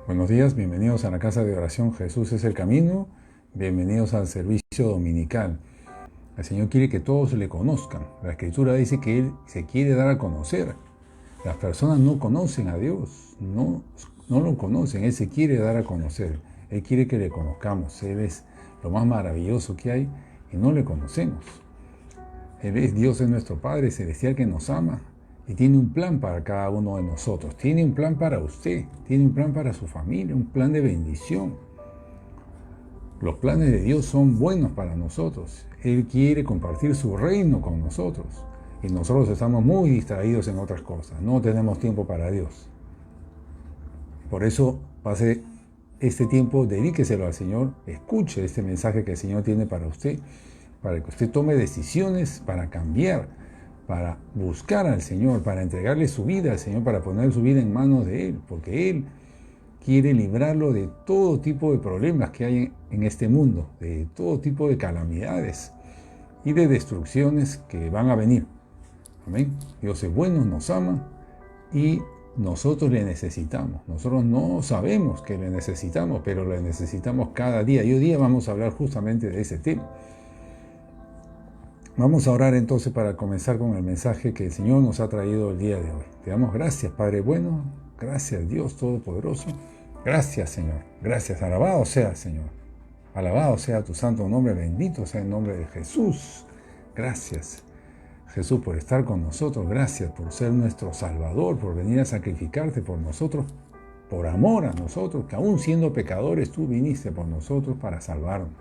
Buenos días, bienvenidos a la casa de oración Jesús es el camino, bienvenidos al servicio dominical. El Señor quiere que todos le conozcan. La Escritura dice que Él se quiere dar a conocer. Las personas no conocen a Dios, no lo conocen, Él se quiere dar a conocer. Él quiere que le conozcamos. Él es lo más maravilloso que hay y no le conocemos. Él es Dios, es nuestro Padre celestial que nos ama y tiene un plan para cada uno de nosotros. Tiene un plan para usted, tiene un plan para su familia, un plan de bendición. Los planes de Dios son buenos para nosotros. Él quiere compartir su reino con nosotros. Y nosotros estamos muy distraídos en otras cosas. No tenemos tiempo para Dios. Por eso, pase este tiempo, dedíqueselo al Señor. Escuche este mensaje que el Señor tiene para usted. Para que usted tome decisiones para cambiar, para buscar al Señor, para entregarle su vida al Señor, para poner su vida en manos de Él. Porque Él quiere librarlo de todo tipo de problemas que hay en este mundo, de todo tipo de calamidades y de destrucciones que van a venir. Amén. Dios es bueno, nos ama y nosotros le necesitamos. Nosotros no sabemos que le necesitamos, pero le necesitamos cada día. Y hoy día vamos a hablar justamente de ese tema. Vamos a orar entonces para comenzar con el mensaje que el Señor nos ha traído el día de hoy. Te damos gracias, Padre bueno. Gracias, Dios Todopoderoso. Gracias, Señor. Gracias. Alabado sea, Señor. Alabado sea tu santo nombre. Bendito sea el nombre de Jesús. Gracias, Jesús, por estar con nosotros. Gracias por ser nuestro Salvador, por venir a sacrificarte por nosotros, por amor a nosotros, que aún siendo pecadores, tú viniste por nosotros para salvarnos.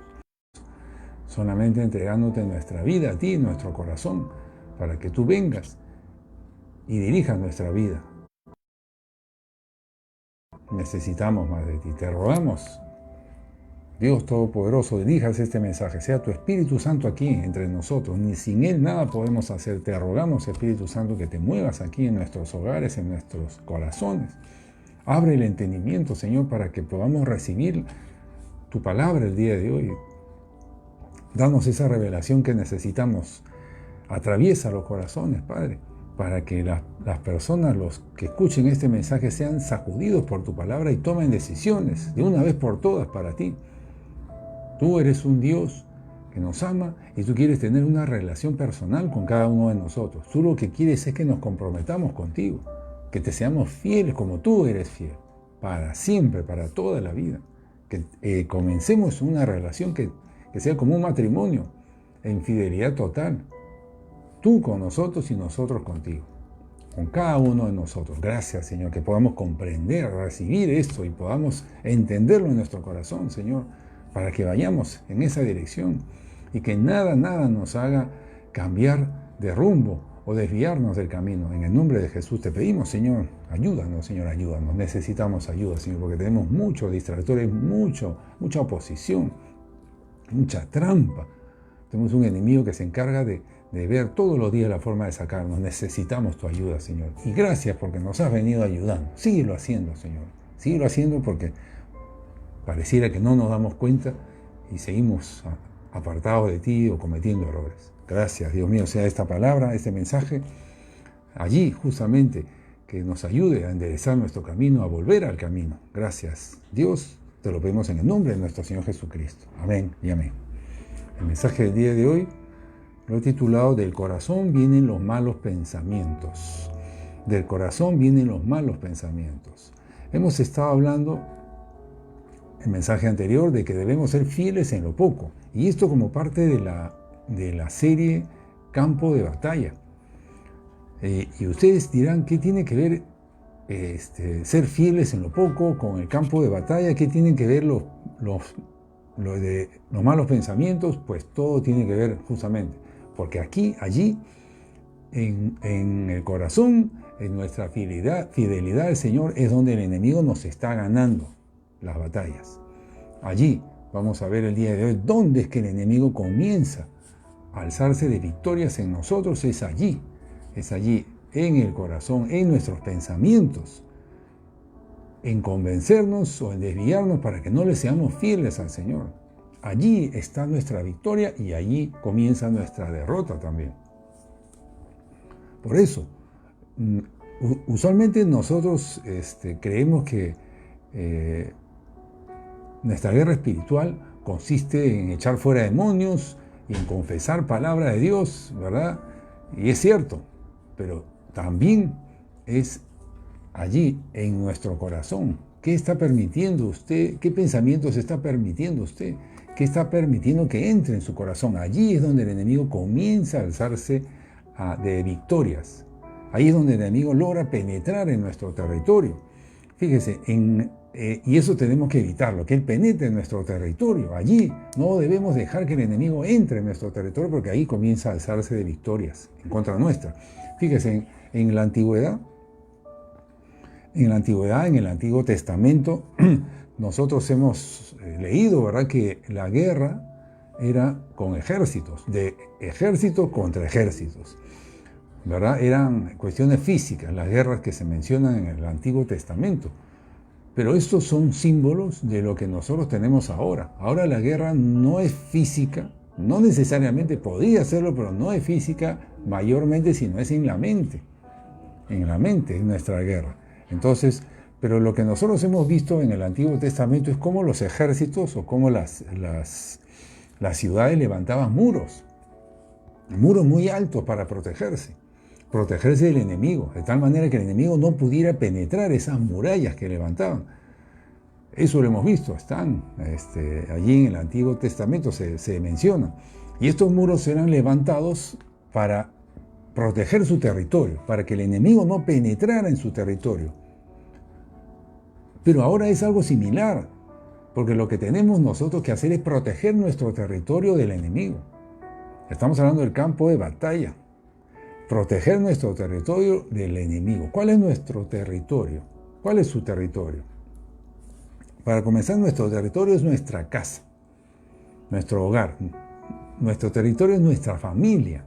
Solamente entregándote nuestra vida a ti, nuestro corazón, para que tú vengas y dirijas nuestra vida. Necesitamos más de ti. Te rogamos, Dios Todopoderoso, dirijas este mensaje. Sea tu Espíritu Santo aquí entre nosotros. Ni sin Él nada podemos hacer. Te rogamos, Espíritu Santo, que te muevas aquí en nuestros hogares, en nuestros corazones. Abre el entendimiento, Señor, para que podamos recibir tu palabra el día de hoy. Danos esa revelación que necesitamos. Atraviesa los corazones, Padre, para que las personas, los que escuchen este mensaje, sean sacudidos por tu palabra y tomen decisiones de una vez por todas para ti. Tú eres un Dios que nos ama y tú quieres tener una relación personal con cada uno de nosotros. Tú lo que quieres es que nos comprometamos contigo, que te seamos fieles como tú eres fiel, para siempre, para toda la vida. Que comencemos una relación que sea como un matrimonio, en fidelidad total. Tú con nosotros y nosotros contigo, con cada uno de nosotros. Gracias, Señor, que podamos comprender, recibir esto y podamos entenderlo en nuestro corazón, Señor, para que vayamos en esa dirección y que nada nos haga cambiar de rumbo o desviarnos del camino. En el nombre de Jesús te pedimos, Señor, ayúdanos, Señor, ayúdanos. Necesitamos ayuda, Señor, porque tenemos muchos distractores, mucha oposición, mucha trampa. Tenemos un enemigo que se encarga de ver todos los días la forma de sacarnos. Necesitamos tu ayuda, Señor. Y gracias porque nos has venido ayudando. Síguelo haciendo, Señor. Síguelo haciendo porque pareciera que no nos damos cuenta y seguimos apartados de ti o cometiendo errores. Gracias, Dios mío, sea esta palabra, este mensaje, allí justamente, que nos ayude a enderezar nuestro camino, a volver al camino. Gracias, Dios. Te lo pedimos en el nombre de nuestro Señor Jesucristo. Amén y amén. El mensaje del día de hoy lo he titulado "Del corazón vienen los malos pensamientos". Del corazón vienen los malos pensamientos. Hemos estado hablando en el mensaje anterior de que debemos ser fieles en lo poco. Y esto como parte de la serie Campo de Batalla. Y ustedes dirán, ¿qué tiene que ver ser fieles en lo poco con el campo de batalla? ¿Qué tienen que ver los malos pensamientos? Pues todo tiene que ver justamente. Porque allí, en el corazón, en nuestra fidelidad al Señor, es donde el enemigo nos está ganando las batallas. Allí vamos a ver el día de hoy dónde es que el enemigo comienza a alzarse de victorias en nosotros. Es allí, en el corazón, en nuestros pensamientos, en convencernos o en desviarnos para que no le seamos fieles al Señor. Allí está nuestra victoria y allí comienza nuestra derrota también. Por eso, usualmente nosotros creemos que Nuestra guerra espiritual consiste en echar fuera demonios y en confesar palabra de Dios, ¿verdad? Y es cierto, pero también es allí, en nuestro corazón. ¿Qué está permitiendo usted? ¿Qué pensamientos está permitiendo usted? ¿Qué está permitiendo que entre en su corazón? Allí es donde el enemigo comienza a alzarse de victorias. Ahí es donde el enemigo logra penetrar en nuestro territorio. Fíjese, y eso tenemos que evitarlo, que él penetre en nuestro territorio. Allí no debemos dejar que el enemigo entre en nuestro territorio, porque ahí comienza a alzarse de victorias en contra nuestra. Fíjese, en la antigüedad, en el Antiguo Testamento, nosotros hemos leído, ¿verdad?, que la guerra era con ejércitos, de ejércitos contra ejércitos, ¿verdad? Eran cuestiones físicas, las guerras que se mencionan en el Antiguo Testamento. Pero estos son símbolos de lo que nosotros tenemos ahora. Ahora la guerra no es física, no necesariamente podría serlo, pero no es física mayormente, sino es en la mente. En la mente es nuestra guerra. Entonces, pero lo que nosotros hemos visto en el Antiguo Testamento es cómo los ejércitos o cómo las ciudades levantaban muros muy altos para protegerse del enemigo, de tal manera que el enemigo no pudiera penetrar esas murallas que levantaban. Eso lo hemos visto, están allí en el Antiguo Testamento, se menciona. Y estos muros eran levantados para proteger su territorio, para que el enemigo no penetrara en su territorio. Pero ahora es algo similar, porque lo que tenemos nosotros que hacer es proteger nuestro territorio del enemigo. Estamos hablando del campo de batalla. Proteger nuestro territorio del enemigo. ¿Cuál es nuestro territorio? ¿Cuál es su territorio? Para comenzar, nuestro territorio es nuestra casa, nuestro hogar. Nuestro territorio es nuestra familia.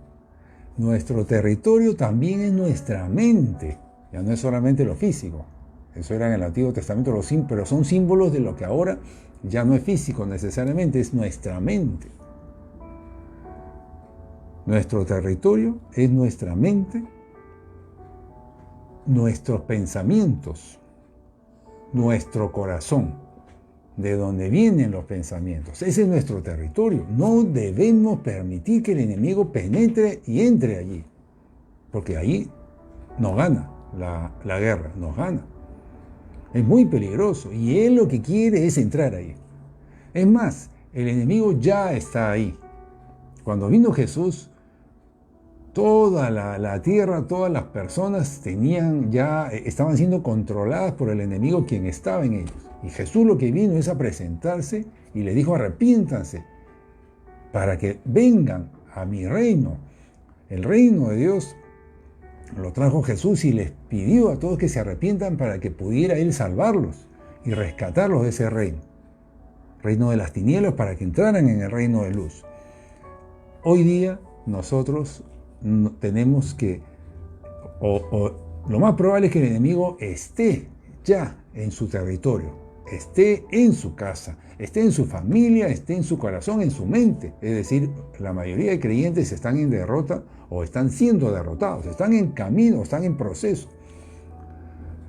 Nuestro territorio también es nuestra mente. Ya no es solamente lo físico. Eso era en el Antiguo Testamento, pero son símbolos de lo que ahora ya no es físico necesariamente, es nuestra mente. Nuestro territorio es nuestra mente, nuestros pensamientos, nuestro corazón, de donde vienen los pensamientos. Ese es nuestro territorio. No debemos permitir que el enemigo penetre y entre allí, porque ahí nos gana la guerra, nos gana. Es muy peligroso y él lo que quiere es entrar ahí. Es más, el enemigo ya está ahí. Cuando vino Jesús, toda la tierra, todas las personas estaban siendo controladas por el enemigo quien estaba en ellos. Y Jesús lo que vino es a presentarse y le dijo: arrepiéntanse para que vengan a mi reino. El reino de Dios lo trajo Jesús y les pidió a todos que se arrepientan para que pudiera Él salvarlos y rescatarlos de ese reino. Reino de las tinieblas, para que entraran en el reino de luz. Hoy día nosotros tenemos que, lo más probable es que el enemigo esté ya en su territorio, esté en su casa, esté en su familia, esté en su corazón, en su mente. Es decir, la mayoría de creyentes están en derrota o están siendo derrotados, están en camino, están en proceso,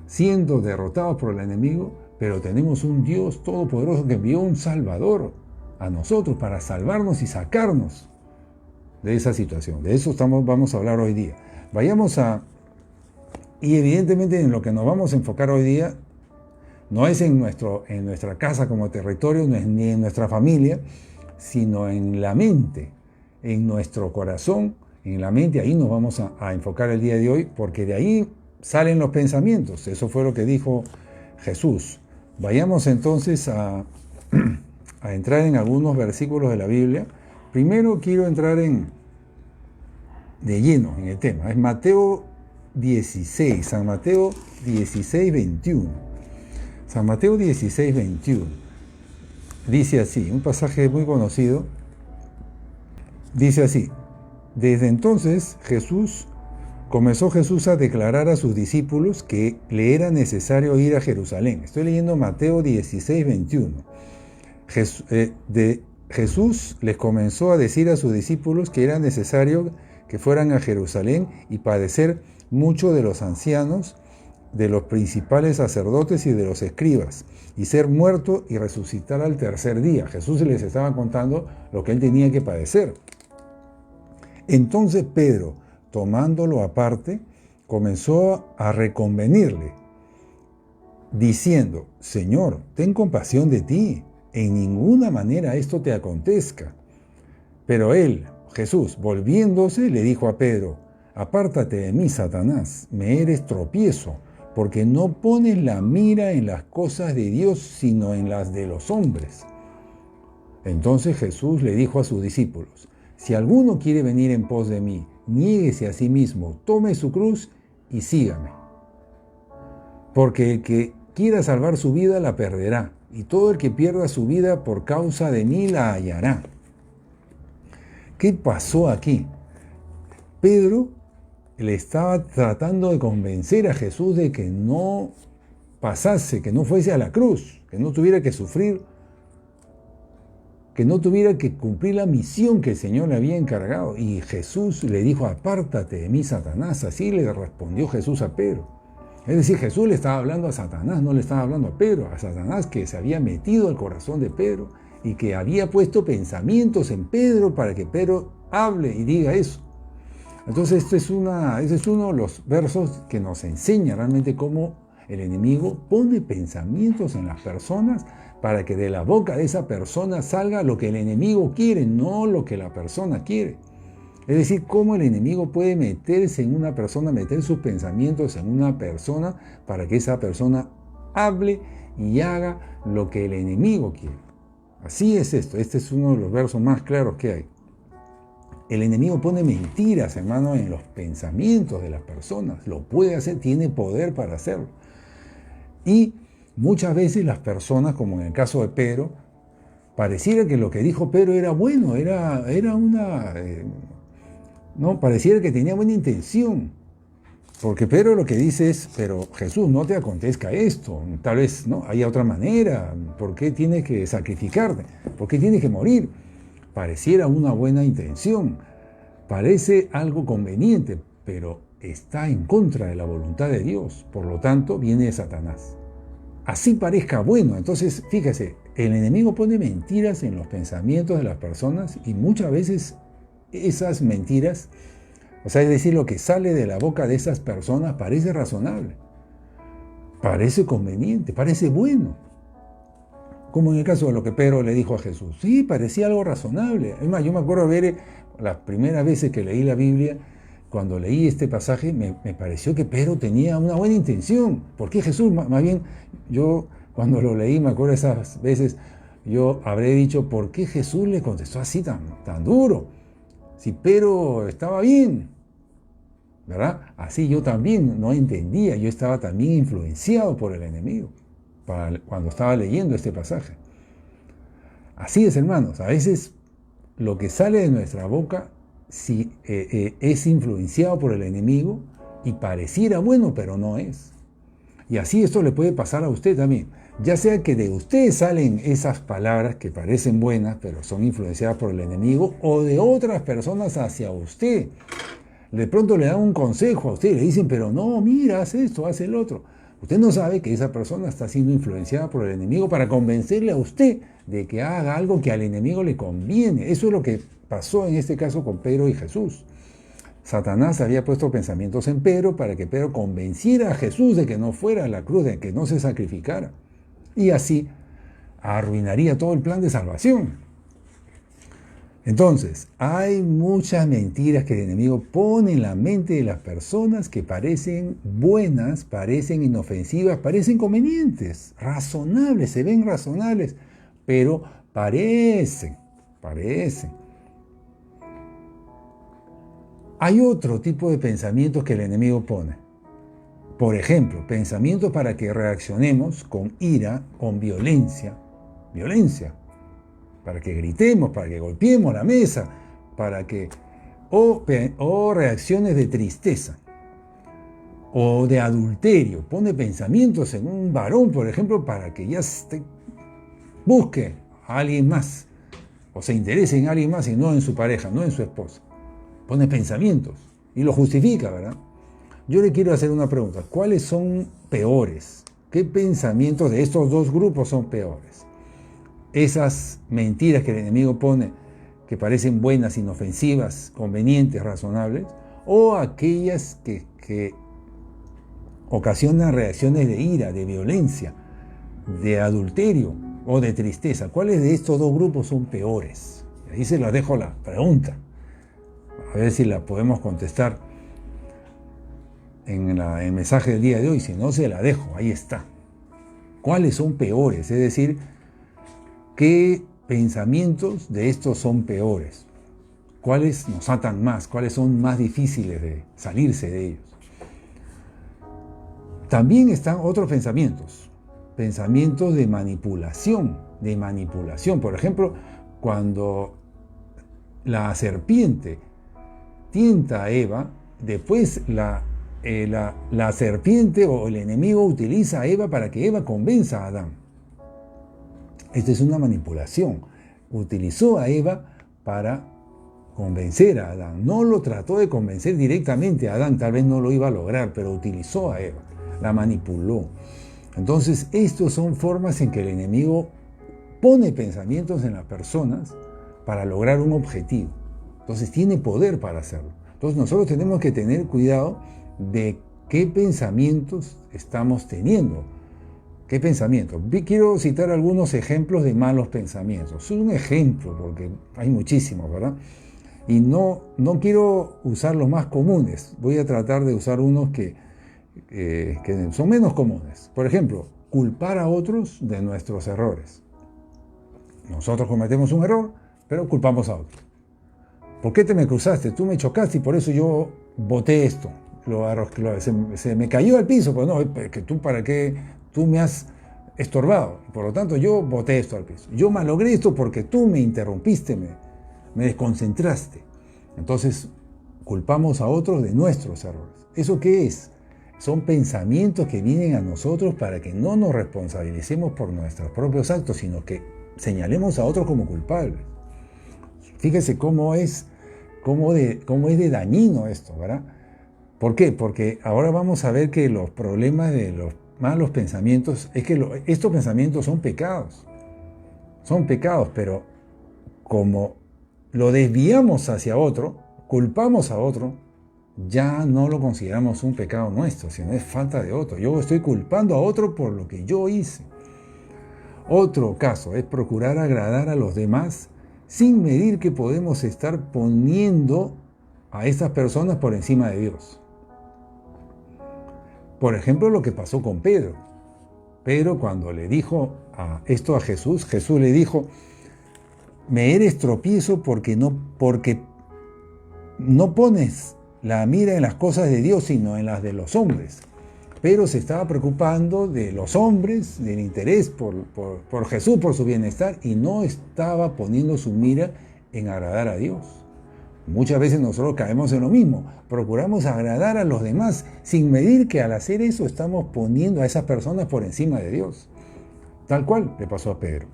siendo derrotados por el enemigo, pero tenemos un Dios todopoderoso que envió un Salvador a nosotros para salvarnos y sacarnos de esa situación. De eso vamos a hablar hoy día. Y evidentemente en lo que nos vamos a enfocar hoy día no es en nuestra casa como territorio, no es ni en nuestra familia, sino en la mente, en nuestro corazón, en la mente. Ahí nos vamos a enfocar el día de hoy, porque de ahí salen los pensamientos. Eso fue lo que dijo Jesús. Vayamos entonces a entrar en algunos versículos de la Biblia. Primero quiero entrar de lleno en el tema. Es Mateo 16, San Mateo 16, 21. San Mateo 16, 21. Dice así, un pasaje muy conocido. Dice así: desde entonces comenzó Jesús a declarar a sus discípulos que le era necesario ir a Jerusalén. Estoy leyendo Mateo 16, 21. Jesús les comenzó a decir a sus discípulos que era necesario que fueran a Jerusalén y padecer mucho de los ancianos de los principales sacerdotes y de los escribas, y ser muerto y resucitar al tercer día. Jesús les estaba contando lo que él tenía que padecer. Entonces Pedro, tomándolo aparte, comenzó a reconvenirle, diciendo: Señor, ten compasión de ti, en ninguna manera esto te acontezca. Pero él, Jesús, volviéndose, le dijo a Pedro: Apártate de mí, Satanás, me eres tropiezo, porque no pones la mira en las cosas de Dios, sino en las de los hombres. Entonces Jesús le dijo a sus discípulos: Si alguno quiere venir en pos de mí, niéguese a sí mismo, tome su cruz y sígame. Porque el que quiera salvar su vida la perderá, y todo el que pierda su vida por causa de mí la hallará. ¿Qué pasó aquí? Pedro le estaba tratando de convencer a Jesús de que no pasase, que no fuese a la cruz, que no tuviera que sufrir, que no tuviera que cumplir la misión que el Señor le había encargado. Y Jesús le dijo: Apártate de mí, Satanás. Así le respondió Jesús a Pedro. Es decir, Jesús le estaba hablando a Satanás, no le estaba hablando a Pedro, a Satanás, que se había metido al corazón de Pedro y que había puesto pensamientos en Pedro para que Pedro hable y diga eso. Entonces, este es uno de los versos que nos enseña realmente cómo el enemigo pone pensamientos en las personas para que de la boca de esa persona salga lo que el enemigo quiere, no lo que la persona quiere. Es decir, cómo el enemigo puede meterse en una persona, meter sus pensamientos en una persona para que esa persona hable y haga lo que el enemigo quiere. Así es esto. Este es uno de los versos más claros que hay. El enemigo pone mentiras, hermano, en los pensamientos de las personas. Lo puede hacer, tiene poder para hacerlo. Y muchas veces las personas, como en el caso de Pedro, pareciera que lo que dijo Pedro era bueno, pareciera que tenía buena intención. Porque Pedro lo que dice es: pero Jesús, no te acontezca esto, tal vez no haya otra manera, ¿por qué tienes que sacrificarte? ¿Por qué tienes que morir? Pareciera una buena intención, parece algo conveniente, pero está en contra de la voluntad de Dios, por lo tanto viene Satanás. Así parezca bueno. Entonces, fíjese, el enemigo pone mentiras en los pensamientos de las personas y muchas veces esas mentiras, es decir, lo que sale de la boca de esas personas parece razonable, parece conveniente, parece bueno. Como en el caso de lo que Pedro le dijo a Jesús. Sí, parecía algo razonable. Es más, yo me acuerdo ver las primeras veces que leí la Biblia, cuando leí este pasaje, me pareció que Pedro tenía una buena intención. ¿Por qué Jesús? Más bien, yo cuando lo leí, me acuerdo esas veces, yo habré dicho: ¿por qué Jesús le contestó así tan duro? Si Pedro estaba bien, ¿verdad? Así yo también no entendía, yo estaba también influenciado por el enemigo cuando estaba leyendo este pasaje. Así es, hermanos, a veces lo que sale de nuestra boca es influenciado por el enemigo y pareciera bueno, pero no es. Y así esto le puede pasar a usted también. Ya sea que de usted salen esas palabras que parecen buenas, pero son influenciadas por el enemigo, o de otras personas hacia usted. De pronto le dan un consejo a usted, le dicen: pero no, mira, haz esto, haz el otro. Usted no sabe que esa persona está siendo influenciada por el enemigo para convencerle a usted de que haga algo que al enemigo le conviene. Eso es lo que pasó en este caso con Pedro y Jesús. Satanás había puesto pensamientos en Pedro para que Pedro convenciera a Jesús de que no fuera a la cruz, de que no se sacrificara. Y así arruinaría todo el plan de salvación. Entonces, hay muchas mentiras que el enemigo pone en la mente de las personas que parecen buenas, parecen inofensivas, parecen convenientes, razonables, se ven razonables, pero parecen. Hay otro tipo de pensamientos que el enemigo pone. Por ejemplo, pensamientos para que reaccionemos con ira, con violencia, para que gritemos, para que golpeemos la mesa, o reacciones de tristeza o de adulterio. Pone pensamientos en un varón, por ejemplo, para que ya busque a alguien más o se interese en alguien más y no en su pareja, no en su esposa. Pone pensamientos y lo justifica, ¿verdad? Yo le quiero hacer una pregunta. ¿Cuáles son peores? ¿Qué pensamientos de estos dos grupos son peores? Esas mentiras que el enemigo pone, que parecen buenas, inofensivas, convenientes, razonables, o aquellas que ocasionan reacciones de ira, de violencia, de adulterio o de tristeza. ¿Cuáles de estos dos grupos son peores? Y ahí se la dejo la pregunta, a ver si la podemos contestar en el mensaje del día de hoy. Si no, se la dejo, ahí está. ¿Cuáles son peores? Es decir, ¿qué pensamientos de estos son peores? ¿Cuáles nos atan más? ¿Cuáles son más difíciles de salirse de ellos? También están otros pensamientos de manipulación, Por ejemplo, cuando la serpiente tienta a Eva, después la serpiente o el enemigo utiliza a Eva para que Eva convenza a Adán. Esta es una manipulación. Utilizó a Eva para convencer a Adán. No lo trató de convencer directamente a Adán, tal vez no lo iba a lograr, pero utilizó a Eva, la manipuló. Entonces, estas son formas en que el enemigo pone pensamientos en las personas para lograr un objetivo. Entonces, tiene poder para hacerlo. Entonces, nosotros tenemos que tener cuidado de qué pensamientos estamos teniendo. ¿Qué pensamientos? Quiero citar algunos ejemplos de malos pensamientos. Es un ejemplo, porque hay muchísimos, ¿verdad? Y no quiero usar los más comunes. Voy a tratar de usar unos que son menos comunes. Por ejemplo, culpar a otros de nuestros errores. Nosotros cometemos un error, pero culpamos a otros. ¿Por qué te me cruzaste? Tú me chocaste y por eso yo boté esto. Se me cayó al piso, pues no, que tú para qué, tú me has estorbado. Por lo tanto, yo boté esto al piso. Yo malogré esto porque tú me interrumpiste, me desconcentraste. Entonces, culpamos a otros de nuestros errores. ¿Eso qué es? Son pensamientos que vienen a nosotros para que no nos responsabilicemos por nuestros propios actos, sino que señalemos a otros como culpables. Fíjese cómo es de dañino esto, ¿verdad? ¿Por qué? Porque ahora vamos a ver que los problemas de los malos pensamientos es que estos pensamientos son pecados. Son pecados, pero como lo desviamos hacia otro, culpamos a otro, ya no lo consideramos un pecado nuestro, sino es falta de otro. Yo estoy culpando a otro por lo que yo hice. Otro caso es procurar agradar a los demás sin medir que podemos estar poniendo a esas personas por encima de Dios. Por ejemplo, lo que pasó con Pedro. Pedro, cuando le dijo esto a Jesús, Jesús le dijo: me eres tropiezo porque no pones la mira en las cosas de Dios, sino en las de los hombres. Pero se estaba preocupando de los hombres, del interés por Jesús, por su bienestar, y no estaba poniendo su mira en agradar a Dios. Muchas veces nosotros caemos en lo mismo, procuramos agradar a los demás sin medir que al hacer eso estamos poniendo a esas personas por encima de Dios. Tal cual le pasó a Pedro.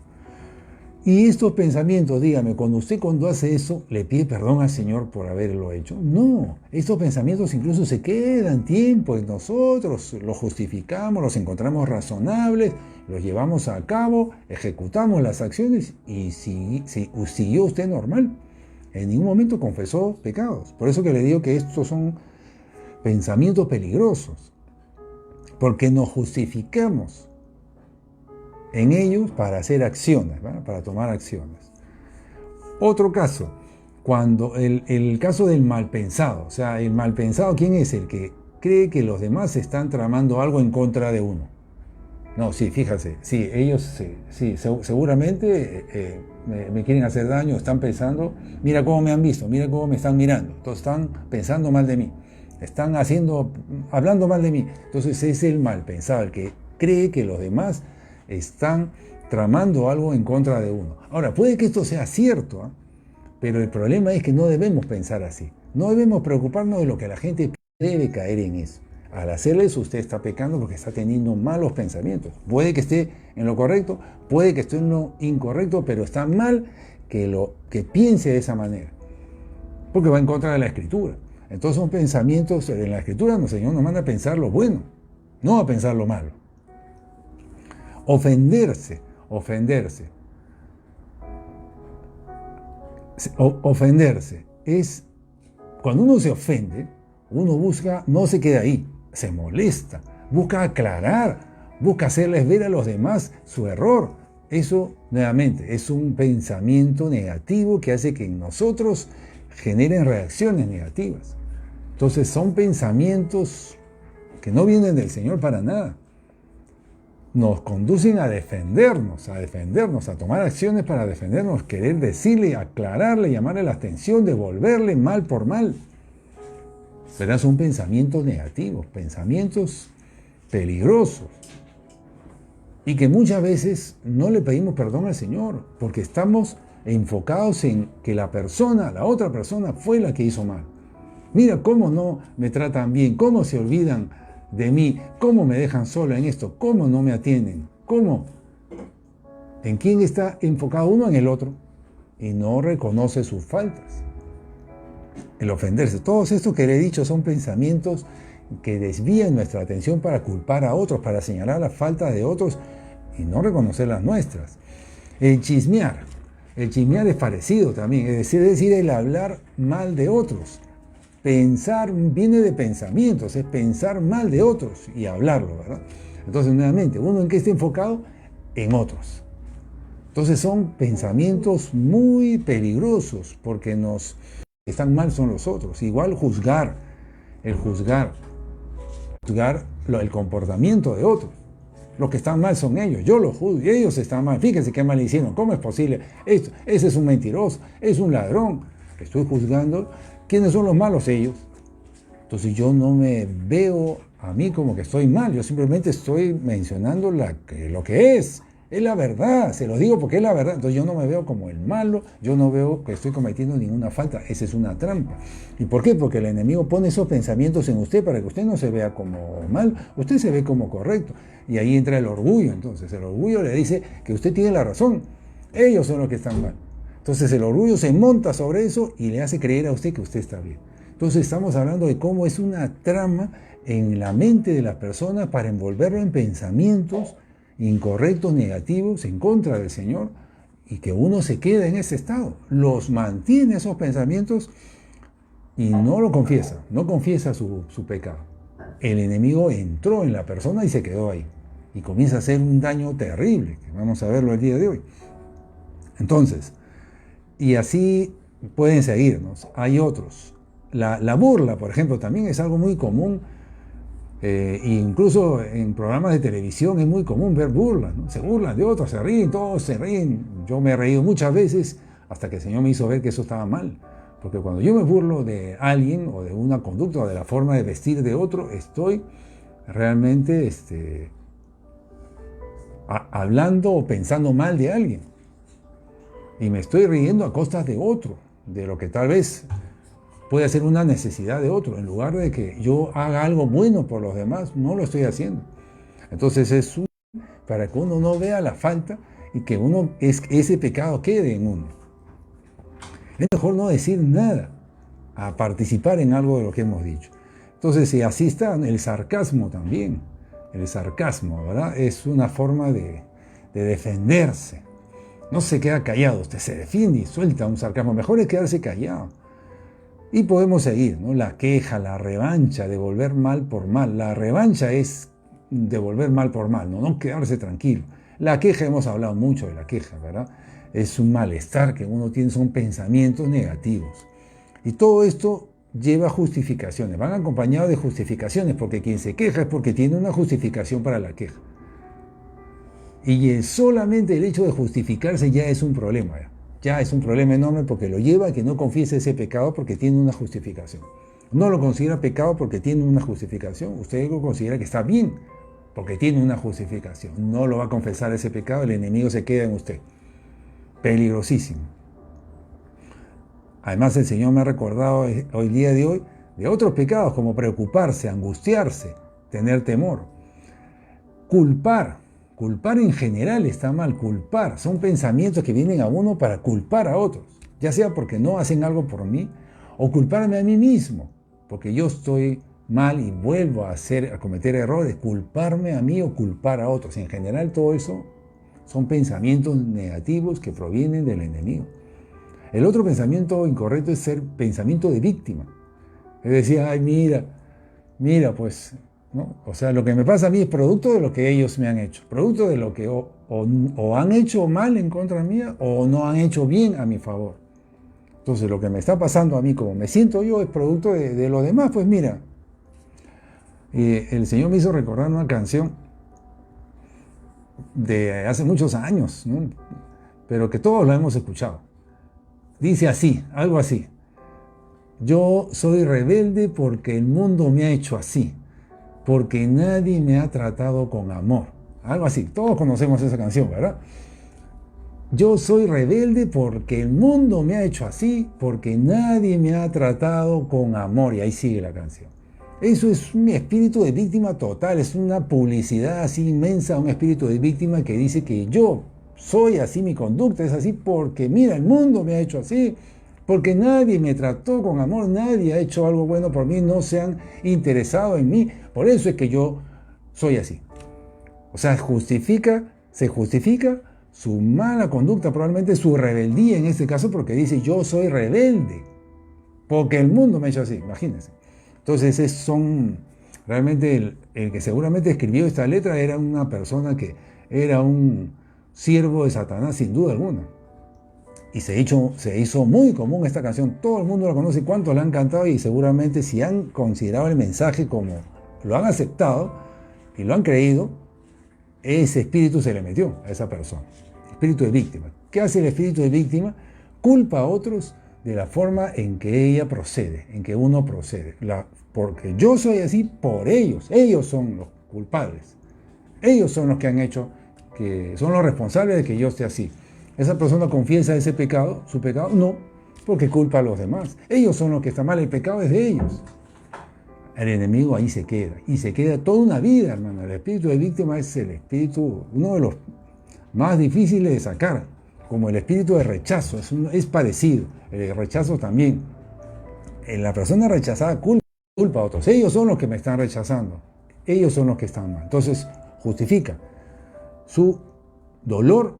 Y estos pensamientos, dígame, cuando hace eso, ¿le pide perdón al Señor por haberlo hecho? No, estos pensamientos incluso se quedan tiempo en nosotros, los justificamos, los encontramos razonables, los llevamos a cabo, ejecutamos las acciones y siguió usted normal. En ningún momento confesó pecados. Por eso que le digo que estos son pensamientos peligrosos, porque nos justificamos en ellos para hacer acciones, ¿verdad? Para tomar acciones. Otro caso, cuando el caso del malpensado. O sea, el malpensado, ¿quién es? El que cree que los demás están tramando algo en contra de uno. No, sí, fíjate, sí, ellos seguramente me quieren hacer daño, están pensando, mira cómo me han visto, mira cómo me están mirando. Entonces están pensando mal de mí, están hablando mal de mí. Entonces es el malpensado, el que cree que los demás están tramando algo en contra de uno. Ahora, puede que esto sea cierto, ¿eh? Pero el problema es que no debemos pensar así. No debemos preocuparnos de lo que la gente debe caer en eso. Al hacerle eso, usted está pecando porque está teniendo malos pensamientos. Puede que esté en lo correcto, puede que esté en lo incorrecto, pero está mal que piense de esa manera, porque va en contra de la Escritura. Entonces son pensamientos, en la Escritura el Señor nos manda a pensar lo bueno. no a pensar lo malo. Ofenderse. Ofenderse es, cuando uno se ofende, uno busca, no se queda ahí, se molesta, busca aclarar, busca hacerles ver a los demás su error. Eso, nuevamente, es un pensamiento negativo que hace que en nosotros generen reacciones negativas. Entonces son pensamientos que no vienen del Señor para nada. Nos conducen a defendernos, a tomar acciones para defendernos, querer decirle, aclararle, llamarle la atención, devolverle mal por mal. ¿Verdad? Son pensamientos negativos, pensamientos peligrosos. Y que muchas veces no le pedimos perdón al Señor, porque estamos enfocados en que la otra persona fue la que hizo mal. Mira cómo no me tratan bien, cómo se olvidan de mí, cómo me dejan solo en esto, cómo no me atienden, cómo. ¿En quién está enfocado uno? En el otro. Y no reconoce sus faltas. El ofenderse. Todos estos que le he dicho son pensamientos que desvían nuestra atención para culpar a otros, para señalar las faltas de otros y no reconocer las nuestras. El chismear. El chismear es parecido también, es decir, el hablar mal de otros. Pensar viene de pensamientos, es pensar mal de otros y hablarlo, ¿verdad? Entonces, nuevamente, ¿uno en qué está enfocado? En otros. Entonces son pensamientos muy peligrosos porque están mal son los otros. Igual juzgar el comportamiento de otros. Los que están mal son ellos, yo los juzgo y ellos están mal. Fíjense qué mal hicieron, ¿cómo es posible? Ese es un mentiroso, es un ladrón. Estoy juzgando. ¿Quiénes son los malos? Ellos. Entonces yo no me veo a mí como que estoy mal, yo simplemente estoy mencionando lo que es la verdad, se lo digo porque es la verdad. Entonces yo no me veo como el malo, yo no veo que estoy cometiendo ninguna falta, esa es una trampa. ¿Y por qué? Porque el enemigo pone esos pensamientos en usted para que usted no se vea como mal, usted se ve como correcto. Y ahí entra el orgullo, entonces el orgullo le dice que usted tiene la razón, ellos son los que están mal. Entonces el orgullo se monta sobre eso y le hace creer a usted que usted está bien. Entonces estamos hablando de cómo es una trama en la mente de las personas para envolverlo en pensamientos incorrectos, negativos, en contra del Señor, y que uno se queda en ese estado. Los mantiene esos pensamientos y no lo confiesa, no confiesa su pecado. El enemigo entró en la persona y se quedó ahí. Y comienza a hacer un daño terrible, que vamos a verlo el día de hoy. Entonces, y así pueden seguirnos. Hay otros. La burla, por ejemplo, también es algo muy común. Incluso en programas de televisión es muy común ver burlas, ¿no? Se burlan de otros, se ríen, todos se ríen. Yo me he reído muchas veces hasta que el Señor me hizo ver que eso estaba mal. Porque cuando yo me burlo de alguien o de una conducta o de la forma de vestir de otro, estoy realmente hablando o pensando mal de alguien. Y me estoy riendo a costas de otro, de lo que tal vez puede ser una necesidad de otro. En lugar de que yo haga algo bueno por los demás, no lo estoy haciendo. Entonces es para que uno no vea la falta y que ese pecado quede en uno. Es mejor no decir nada, a participar en algo de lo que hemos dicho. Entonces, si así está, el sarcasmo también. El sarcasmo, ¿verdad? Es una forma de defenderse. No se queda callado, usted se defiende y suelta un sarcasmo. Mejor es quedarse callado. Y podemos seguir, ¿no? La queja, la revancha, devolver mal por mal. La revancha es devolver mal por mal, no quedarse tranquilo. La queja, hemos hablado mucho de la queja, ¿verdad? Es un malestar que uno tiene, son pensamientos negativos. Y todo esto lleva justificaciones, van acompañados de justificaciones, porque quien se queja es porque tiene una justificación para la queja. Y solamente el hecho de justificarse ya es un problema. Ya es un problema enorme porque lo lleva a que no confiese ese pecado porque tiene una justificación. No lo considera pecado porque tiene una justificación. Usted lo considera que está bien porque tiene una justificación. No lo va a confesar ese pecado, el enemigo se queda en usted. Peligrosísimo. Además, el Señor me ha recordado hoy día de hoy de otros pecados como preocuparse, angustiarse, tener temor. Culpar en general está mal. Culpar son pensamientos que vienen a uno para culpar a otros, ya sea porque no hacen algo por mí o culparme a mí mismo, porque yo estoy mal y vuelvo a cometer errores, culparme a mí o culpar a otros. En general todo eso son pensamientos negativos que provienen del enemigo. El otro pensamiento incorrecto es ser pensamiento de víctima. Es decir, ay, mira, pues, ¿no? O sea, lo que me pasa a mí es producto de lo que ellos me han hecho, producto de lo que o han hecho mal en contra mía o no han hecho bien a mi favor. Entonces, lo que me está pasando a mí, como me siento yo, es producto de los demás. Pues mira, el Señor me hizo recordar una canción de hace muchos años, ¿no? Pero que todos la hemos escuchado. Dice así, algo así. Yo soy rebelde porque el mundo me ha hecho así, porque nadie me ha tratado con amor. Algo así, todos conocemos esa canción, ¿verdad? Yo soy rebelde porque el mundo me ha hecho así, porque nadie me ha tratado con amor. Y ahí sigue la canción. Eso es un espíritu de víctima total, es una publicidad así inmensa, un espíritu de víctima que dice que yo soy así, mi conducta es así porque mira, el mundo me ha hecho así, porque nadie me trató con amor, nadie ha hecho algo bueno por mí, no se han interesado en mí, por eso es que yo soy así. O sea, se justifica su mala conducta, probablemente su rebeldía en este caso, porque dice yo soy rebelde, porque el mundo me ha hecho así, imagínense. Entonces son realmente el que seguramente escribió esta letra era una persona que era un siervo de Satanás sin duda alguna. Y se hizo muy común esta canción, todo el mundo la conoce, cuántos la han cantado y seguramente si han considerado el mensaje como lo han aceptado y lo han creído, ese espíritu se le metió a esa persona. Espíritu de víctima. ¿Qué hace el espíritu de víctima? Culpa a otros de la forma en que ella procede, en que uno procede. Porque yo soy así por ellos. Ellos son los culpables. Ellos son los que han hecho, que son los responsables de que yo esté así. ¿Esa persona confiesa ese pecado, su pecado? No, porque culpa a los demás. Ellos son los que están mal, el pecado es de ellos. El enemigo ahí se queda. Y se queda toda una vida, hermano. El espíritu de víctima es el espíritu, uno de los más difíciles de sacar. Como el espíritu de rechazo, es parecido. El rechazo también. La persona rechazada culpa a otros. Ellos son los que me están rechazando. Ellos son los que están mal. Entonces, justifica su dolor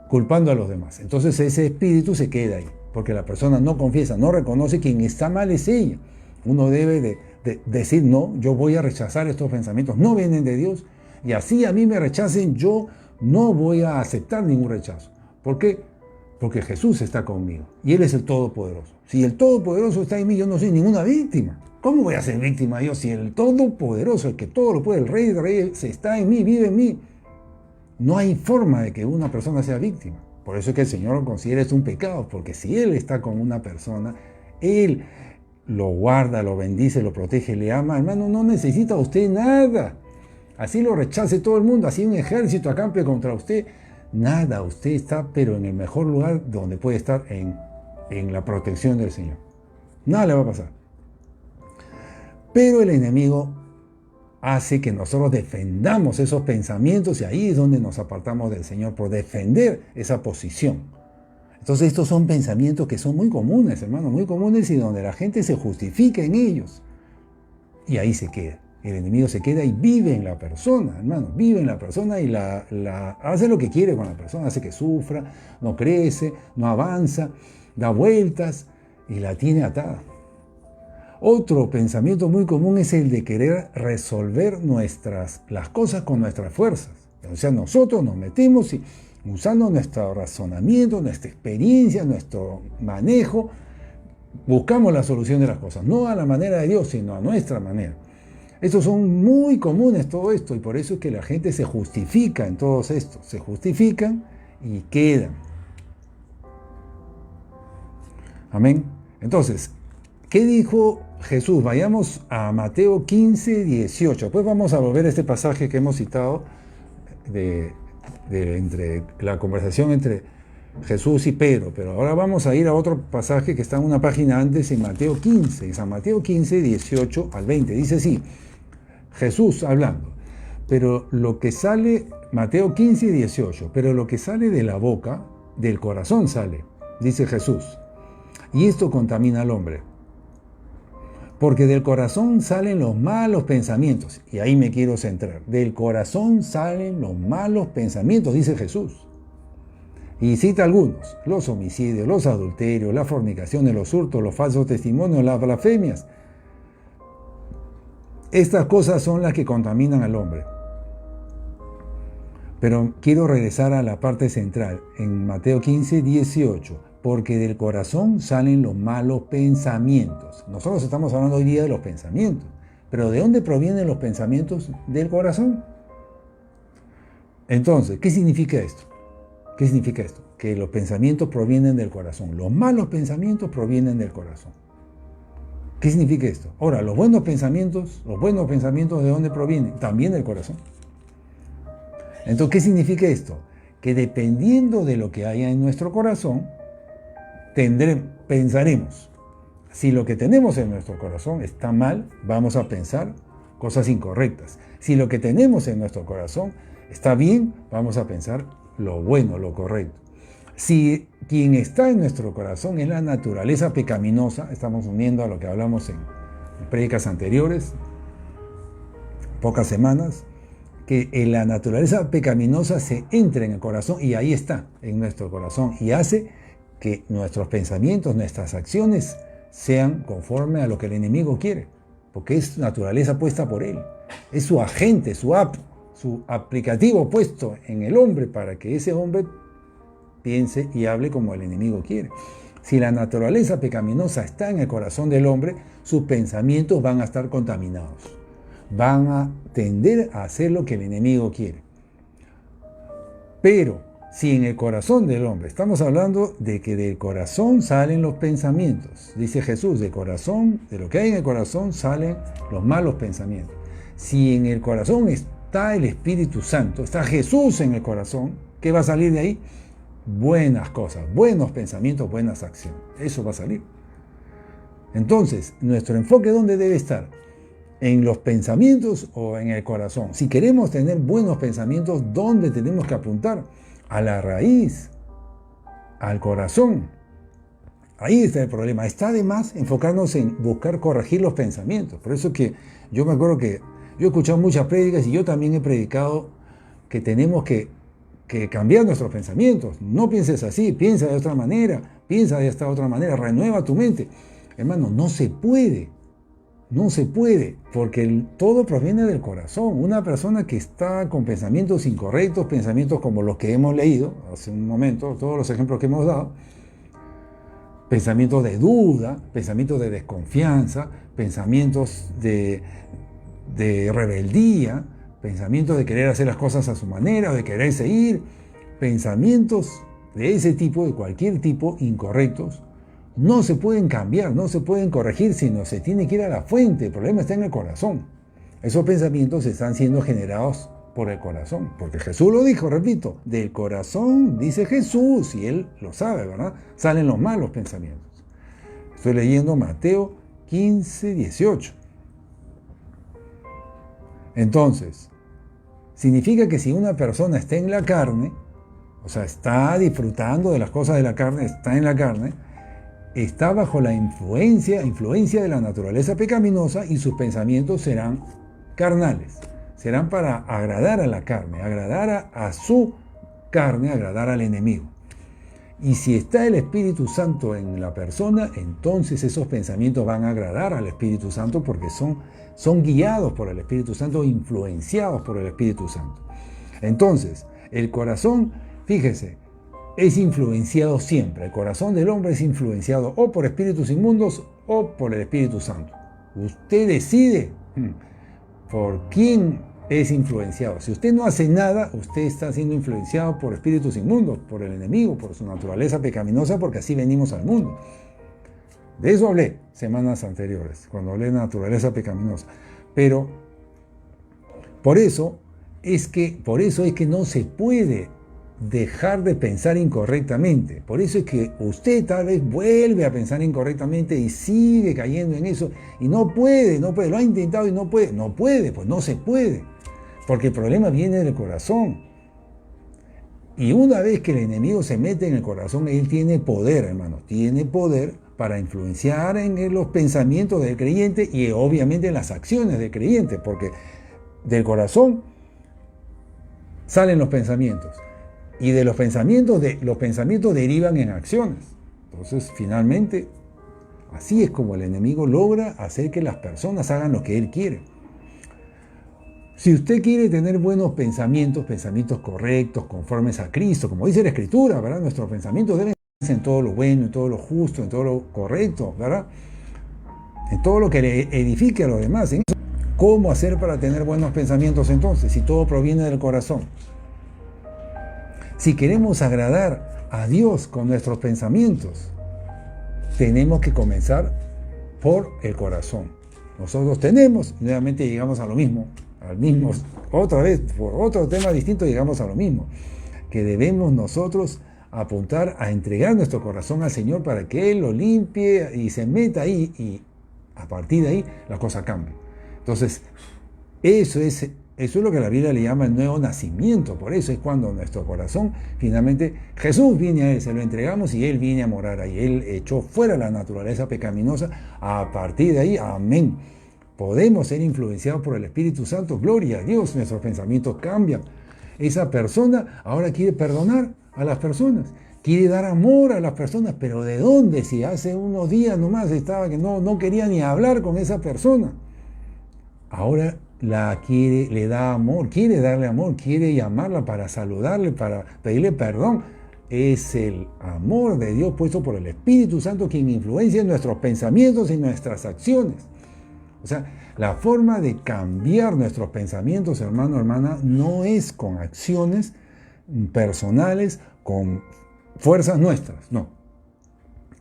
culpando a los demás. Entonces, ese espíritu se queda ahí. Porque la persona no confiesa, no reconoce quien está mal es ella. Uno debe de decir, no, yo voy a rechazar estos pensamientos. No vienen de Dios. Y así a mí me rechacen, yo no voy a aceptar ningún rechazo. ¿Por qué? Porque Jesús está conmigo y Él es el Todopoderoso. Si el Todopoderoso está en mí, yo no soy ninguna víctima. ¿Cómo voy a ser víctima yo si el Todopoderoso, el que todo lo puede, el Rey de Reyes, está en mí, vive en mí? No hay forma de que una persona sea víctima. Por eso es que el Señor lo considera esto un pecado, porque si Él está con una persona, Él lo guarda, lo bendice, lo protege, le ama. Hermano, no necesita usted nada. Así lo rechace todo el mundo, así un ejército acampe contra usted. Nada, usted está pero en el mejor lugar donde puede estar en la protección del Señor. Nada le va a pasar. Pero el enemigo hace que nosotros defendamos esos pensamientos y ahí es donde nos apartamos del Señor por defender esa posición. Entonces estos son pensamientos que son muy comunes, hermano, muy comunes y donde la gente se justifica en ellos. Y ahí se queda. El enemigo se queda y vive en la persona, hermano, vive en la persona y hace lo que quiere con la persona, hace que sufra, no crece, no avanza, da vueltas y la tiene atada. Otro pensamiento muy común es el de querer resolver las cosas con nuestras fuerzas. O sea, nosotros nos metemos y usando nuestro razonamiento, nuestra experiencia, nuestro manejo, buscamos la solución de las cosas, no a la manera de Dios, sino a nuestra manera. Estos son muy comunes todo esto y por eso es que la gente se justifica en todos estos, se justifican y quedan. Amén. Entonces, ¿qué dijo Jesús? Vayamos a Mateo 15, 18. Después vamos a volver a este pasaje que hemos citado entre la conversación entre Jesús y Pedro, pero ahora vamos a ir a otro pasaje que está en una página antes en Mateo 15, en San Mateo 15, 18 al 20. Dice así, Jesús hablando, pero lo que sale, Mateo 15, 18, pero lo que sale de la boca, del corazón sale, dice Jesús, y esto contamina al hombre. Porque del corazón salen los malos pensamientos. Y ahí me quiero centrar. Del corazón salen los malos pensamientos, dice Jesús. Y cita algunos: los homicidios, los adulterios, las fornicaciones, los hurtos, los falsos testimonios, las blasfemias. Estas cosas son las que contaminan al hombre. Pero quiero regresar a la parte central, en Mateo 15, 18. Porque del corazón salen los malos pensamientos. Nosotros estamos hablando hoy día de los pensamientos. Pero ¿de dónde provienen los pensamientos? Del corazón. Entonces, ¿qué significa esto? ¿Qué significa esto? Que los pensamientos provienen del corazón. Los malos pensamientos provienen del corazón. ¿Qué significa esto? Ahora, los buenos pensamientos ¿de dónde provienen? También del corazón. Entonces, ¿qué significa esto? Que dependiendo de lo que haya en nuestro corazón, pensaremos. Si lo que tenemos en nuestro corazón está mal, vamos a pensar cosas incorrectas. Si lo que tenemos en nuestro corazón está bien, vamos a pensar lo bueno, lo correcto. Si quien está en nuestro corazón es la naturaleza pecaminosa, estamos uniendo a lo que hablamos en prédicas anteriores, pocas semanas, que la naturaleza pecaminosa se entra en el corazón y ahí está, en nuestro corazón, y hace que nuestros pensamientos, nuestras acciones sean conforme a lo que el enemigo quiere, porque es naturaleza puesta por él, es su agente, su aplicativo puesto en el hombre para que ese hombre piense y hable como el enemigo quiere. Si la naturaleza pecaminosa está en el corazón del hombre, sus pensamientos van a estar contaminados, van a tender a hacer lo que el enemigo quiere. Pero si en el corazón del hombre, estamos hablando de que del corazón salen los pensamientos, dice Jesús, de lo que hay en el corazón salen los malos pensamientos. Si en el corazón está el Espíritu Santo, está Jesús en el corazón, ¿qué va a salir de ahí? Buenas cosas, buenos pensamientos, buenas acciones. Eso va a salir. Entonces, nuestro enfoque, ¿dónde debe estar? ¿En los pensamientos o en el corazón? Si queremos tener buenos pensamientos, ¿dónde tenemos que apuntar? A la raíz, al corazón. Ahí está el problema. Está de más enfocarnos en buscar corregir los pensamientos. Por eso que yo me acuerdo que yo he escuchado muchas prédicas y yo también he predicado que tenemos que cambiar nuestros pensamientos. No pienses así, piensa de otra manera, piensa de esta otra manera, renueva tu mente. Hermano, no se puede, porque todo proviene del corazón. Una persona que está con pensamientos incorrectos, pensamientos como los que hemos leído hace un momento, todos los ejemplos que hemos dado, pensamientos de duda, pensamientos de desconfianza, pensamientos de rebeldía, pensamientos de querer hacer las cosas a su manera, de quererse ir, pensamientos de ese tipo, de cualquier tipo, incorrectos, no se pueden cambiar, no se pueden corregir, sino se tiene que ir a la fuente. El problema está en el corazón. Esos pensamientos están siendo generados por el corazón, porque Jesús lo dijo, repito, del corazón, dice Jesús, y él lo sabe, ¿verdad? Salen los malos pensamientos. Estoy leyendo Mateo 15, 18. Entonces, significa que si una persona está en la carne, o sea, está disfrutando de las cosas de la carne, está en la carne, está bajo la influencia de la naturaleza pecaminosa y sus pensamientos serán carnales, serán para agradar a la carne, agradar a su carne, agradar al enemigo. Y si está el Espíritu Santo en la persona, entonces esos pensamientos van a agradar al Espíritu Santo porque son guiados por el Espíritu Santo, influenciados por el Espíritu Santo. Entonces, el corazón, fíjese, es influenciado siempre. El corazón del hombre es influenciado o por espíritus inmundos o por el Espíritu Santo. Usted decide por quién es influenciado. Si usted no hace nada, usted está siendo influenciado por espíritus inmundos, por el enemigo, por su naturaleza pecaminosa, porque así venimos al mundo. De eso hablé semanas anteriores, cuando hablé de naturaleza pecaminosa. Pero por eso es que no se puede dejar de pensar incorrectamente. Por eso es que usted tal vez vuelve a pensar incorrectamente y sigue cayendo en eso y no puede, lo ha intentado y no puede, pues no se puede, porque el problema viene del corazón. Y una vez que el enemigo se mete en el corazón, él tiene poder, hermano, tiene poder para influenciar en los pensamientos del creyente y obviamente en las acciones del creyente, porque del corazón salen los pensamientos y de los pensamientos derivan en acciones. Entonces, finalmente, así es como el enemigo logra hacer que las personas hagan lo que él quiere. Si usted quiere tener buenos pensamientos, pensamientos correctos, conformes a Cristo, como dice la Escritura, ¿verdad? Nuestros pensamientos deben ser en todo lo bueno, en todo lo justo, en todo lo correcto, ¿verdad? En todo lo que le edifique a los demás. ¿Cómo hacer para tener buenos pensamientos entonces, si todo proviene del corazón? Si queremos agradar a Dios con nuestros pensamientos, tenemos que comenzar por el corazón. Nosotros tenemos, nuevamente llegamos a lo mismo, otra vez, por otro tema distinto llegamos a lo mismo, que debemos nosotros apuntar a entregar nuestro corazón al Señor para que Él lo limpie y se meta ahí, y a partir de ahí la cosa cambia. Entonces, eso es lo que la Biblia le llama el nuevo nacimiento. Por eso es cuando nuestro corazón, finalmente, Jesús viene a Él, se lo entregamos y Él viene a morar ahí. Él echó fuera la naturaleza pecaminosa. A partir de ahí, amén, podemos ser influenciados por el Espíritu Santo. Gloria a Dios, nuestros pensamientos cambian. Esa persona ahora quiere perdonar a las personas, quiere dar amor a las personas. ¿Pero de dónde? Si hace unos días nomás estaba que no quería ni hablar con esa persona. Ahora le da amor, quiere darle amor, quiere llamarla para saludarle, para pedirle perdón. Es el amor de Dios puesto por el Espíritu Santo quien influencia nuestros pensamientos y nuestras acciones. O sea, la forma de cambiar nuestros pensamientos, hermano, hermana, no es con acciones personales, con fuerzas nuestras, no.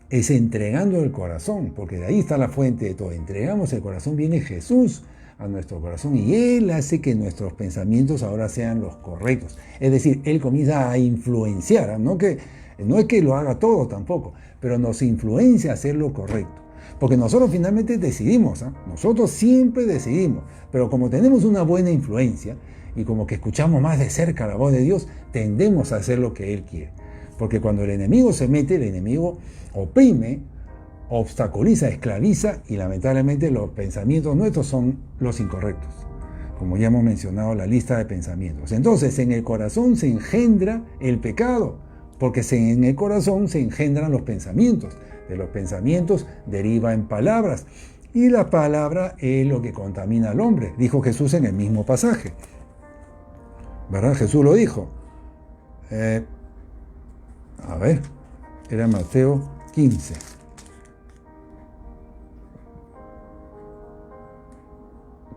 Es entregando el corazón, porque de ahí está la fuente de todo. Entregamos el corazón, viene Jesús a nuestro corazón y Él hace que nuestros pensamientos ahora sean los correctos. Es decir, Él comienza a influenciar, no es que lo haga todo tampoco, pero nos influencia a hacer lo correcto. Porque nosotros finalmente decidimos, nosotros siempre decidimos, pero como tenemos una buena influencia y como que escuchamos más de cerca la voz de Dios, tendemos a hacer lo que Él quiere. Porque cuando el enemigo se mete, el enemigo oprime, obstaculiza, esclaviza y lamentablemente los pensamientos nuestros son los incorrectos. Como ya hemos mencionado la lista de pensamientos. Entonces en el corazón se engendra el pecado, porque en el corazón se engendran los pensamientos. De los pensamientos deriva en palabras y la palabra es lo que contamina al hombre, dijo Jesús en el mismo pasaje. ¿Verdad? Jesús lo dijo. Era Mateo 15.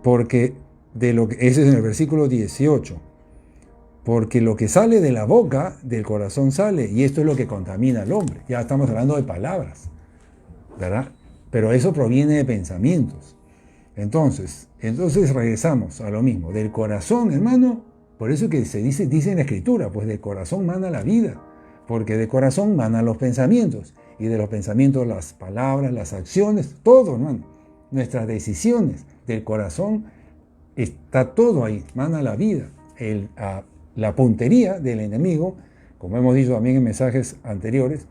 Porque ese es en el versículo 18. Porque lo que sale de la boca, del corazón sale, y esto es lo que contamina al hombre. Ya estamos hablando de palabras, ¿verdad? Pero eso proviene de pensamientos. Entonces regresamos a lo mismo. Del corazón, hermano, por eso que se dice en la Escritura, pues del corazón mana la vida. Porque del corazón manan los pensamientos. Y de los pensamientos las palabras, las acciones, todo, hermano. Nuestras decisiones. Del corazón está todo ahí, mana la vida. La puntería del enemigo, como hemos dicho también en mensajes anteriores,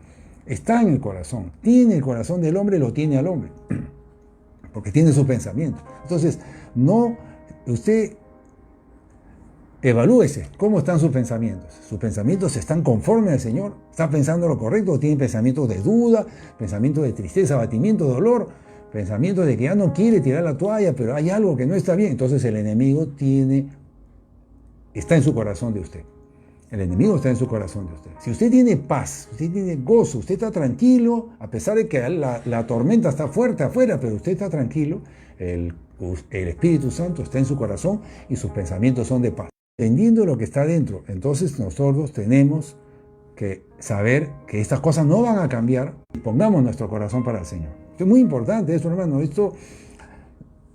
está en el corazón. Tiene el corazón del hombre, lo tiene al hombre. Porque tiene sus pensamientos. Entonces, usted evalúese cómo están sus pensamientos. ¿Sus pensamientos están conformes al Señor? ¿Está pensando lo correcto? ¿O tiene pensamientos de duda, pensamientos de tristeza, abatimiento, dolor, pensamientos de que ya no quiere tirar la toalla, pero hay algo que no está bien? Entonces el enemigo está en su corazón de usted. El enemigo está en su corazón de usted. Si usted tiene paz, usted tiene gozo, usted está tranquilo, a pesar de que la tormenta está fuerte afuera, pero usted está tranquilo, el Espíritu Santo está en su corazón y sus pensamientos son de paz. Entendiendo lo que está dentro, entonces nosotros tenemos que saber que estas cosas no van a cambiar y pongamos nuestro corazón para el Señor. Esto es muy importante, esto, hermano. Esto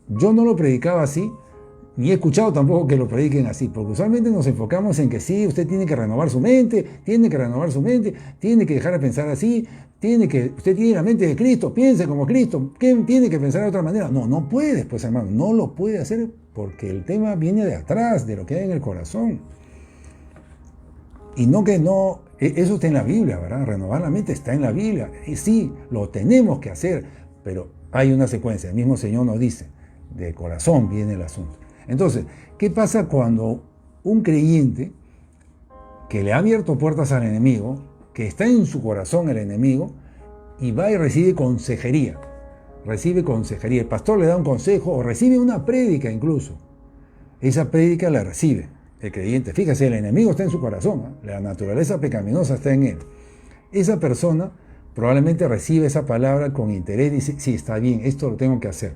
yo no lo predicaba así, ni he escuchado tampoco que lo prediquen así, porque usualmente nos enfocamos en que sí, usted tiene que renovar su mente, tiene que dejar de pensar así, usted tiene la mente de Cristo, piense como Cristo, tiene que pensar de otra manera. No puede, pues hermano, no lo puede hacer porque el tema viene de atrás, de lo que hay en el corazón. Y no Eso está en la Biblia, ¿verdad? Renovar la mente está en la Biblia. Y sí, lo tenemos que hacer, pero hay una secuencia. El mismo Señor nos dice, de corazón viene el asunto. Entonces, ¿qué pasa cuando un creyente que le ha abierto puertas al enemigo, que está en su corazón el enemigo, y va y recibe consejería? Recibe consejería. El pastor le da un consejo o recibe una prédica incluso. Esa prédica la recibe el creyente. Fíjese, el enemigo está en su corazón, ¿eh? La naturaleza pecaminosa está en él. Esa persona probablemente recibe esa palabra con interés y dice, sí, está bien, esto lo tengo que hacer.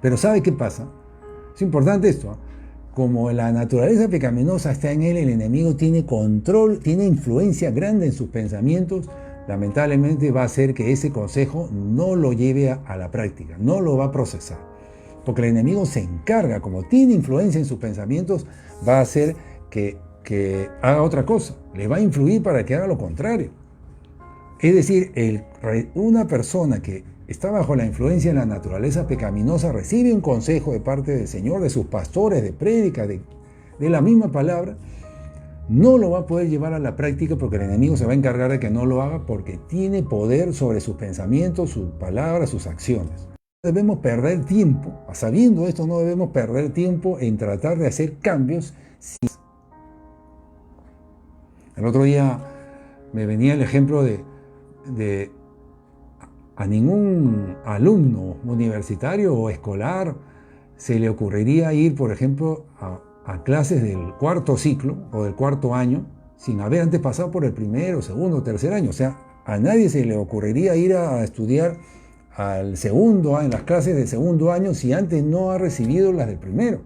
Pero ¿sabe qué pasa? Es importante esto, ¿eh? Como la naturaleza pecaminosa está en él, el enemigo tiene control, tiene influencia grande en sus pensamientos. Lamentablemente va a hacer que ese consejo no lo lleve a la práctica, no lo va a procesar. Porque el enemigo se encarga, como tiene influencia en sus pensamientos, va a hacer que haga otra cosa, le va a influir para que haga lo contrario. Es decir, una persona que está bajo la influencia de la naturaleza pecaminosa recibe un consejo de parte del Señor, de sus pastores, de prédica, de la misma palabra, no lo va a poder llevar a la práctica porque el enemigo se va a encargar de que no lo haga porque tiene poder sobre sus pensamientos, sus palabras, sus acciones. No debemos perder tiempo, sabiendo esto, no debemos perder tiempo en tratar de hacer cambios. El otro día me venía el ejemplo de a ningún alumno universitario o escolar se le ocurriría ir, por ejemplo, a clases del cuarto ciclo o del cuarto año sin haber antes pasado por el primero, segundo, tercer año. O sea, a nadie se le ocurriría ir a estudiar al segundo, en las clases del segundo año si antes no ha recibido las del primero.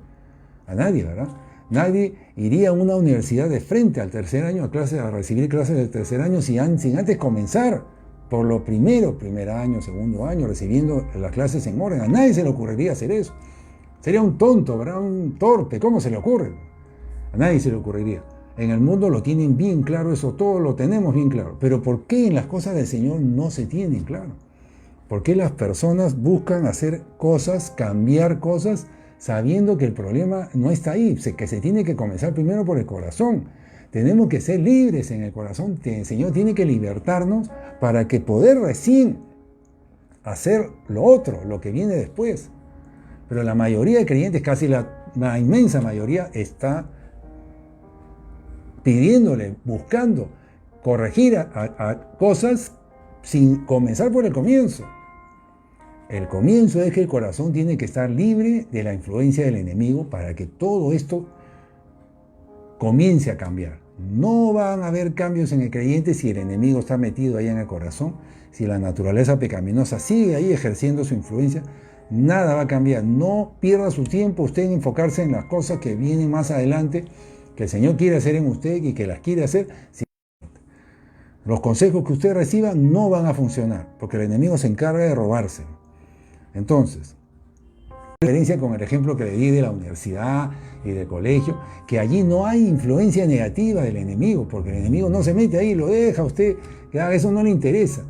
A nadie, ¿verdad? Nadie iría a una universidad de frente al tercer año a recibir clases del tercer año sin antes comenzar por lo primero, primer año, segundo año, recibiendo las clases en orden. A nadie se le ocurriría hacer eso. Sería un tonto, ¿verdad? Un torpe. ¿Cómo se le ocurre? A nadie se le ocurriría. En el mundo lo tienen bien claro eso, todo lo tenemos bien claro. Pero ¿por qué en las cosas del Señor no se tienen claro? ¿Por qué las personas buscan hacer cosas, cambiar cosas, sabiendo que el problema no está ahí? Que se tiene que comenzar primero por el corazón. Tenemos que ser libres en el corazón. El Señor tiene que libertarnos para que poder recién hacer lo otro, lo que viene después. Pero la mayoría de creyentes, casi la inmensa mayoría, está pidiéndole, buscando corregir a cosas sin comenzar por el comienzo. El comienzo es que el corazón tiene que estar libre de la influencia del enemigo para que todo esto comience a cambiar. No van a haber cambios en el creyente si el enemigo está metido ahí en el corazón, si la naturaleza pecaminosa sigue ahí ejerciendo su influencia. Nada va a cambiar. No pierda su tiempo usted en enfocarse en las cosas que vienen más adelante, que el Señor quiere hacer en usted y que las quiere hacer. Los consejos que usted reciba no van a funcionar, porque el enemigo se encarga de robárselo. Entonces, diferencia con el ejemplo que le di de la universidad y del colegio, que allí no hay influencia negativa del enemigo, porque el enemigo no se mete ahí, lo deja a usted, que eso no le interesa.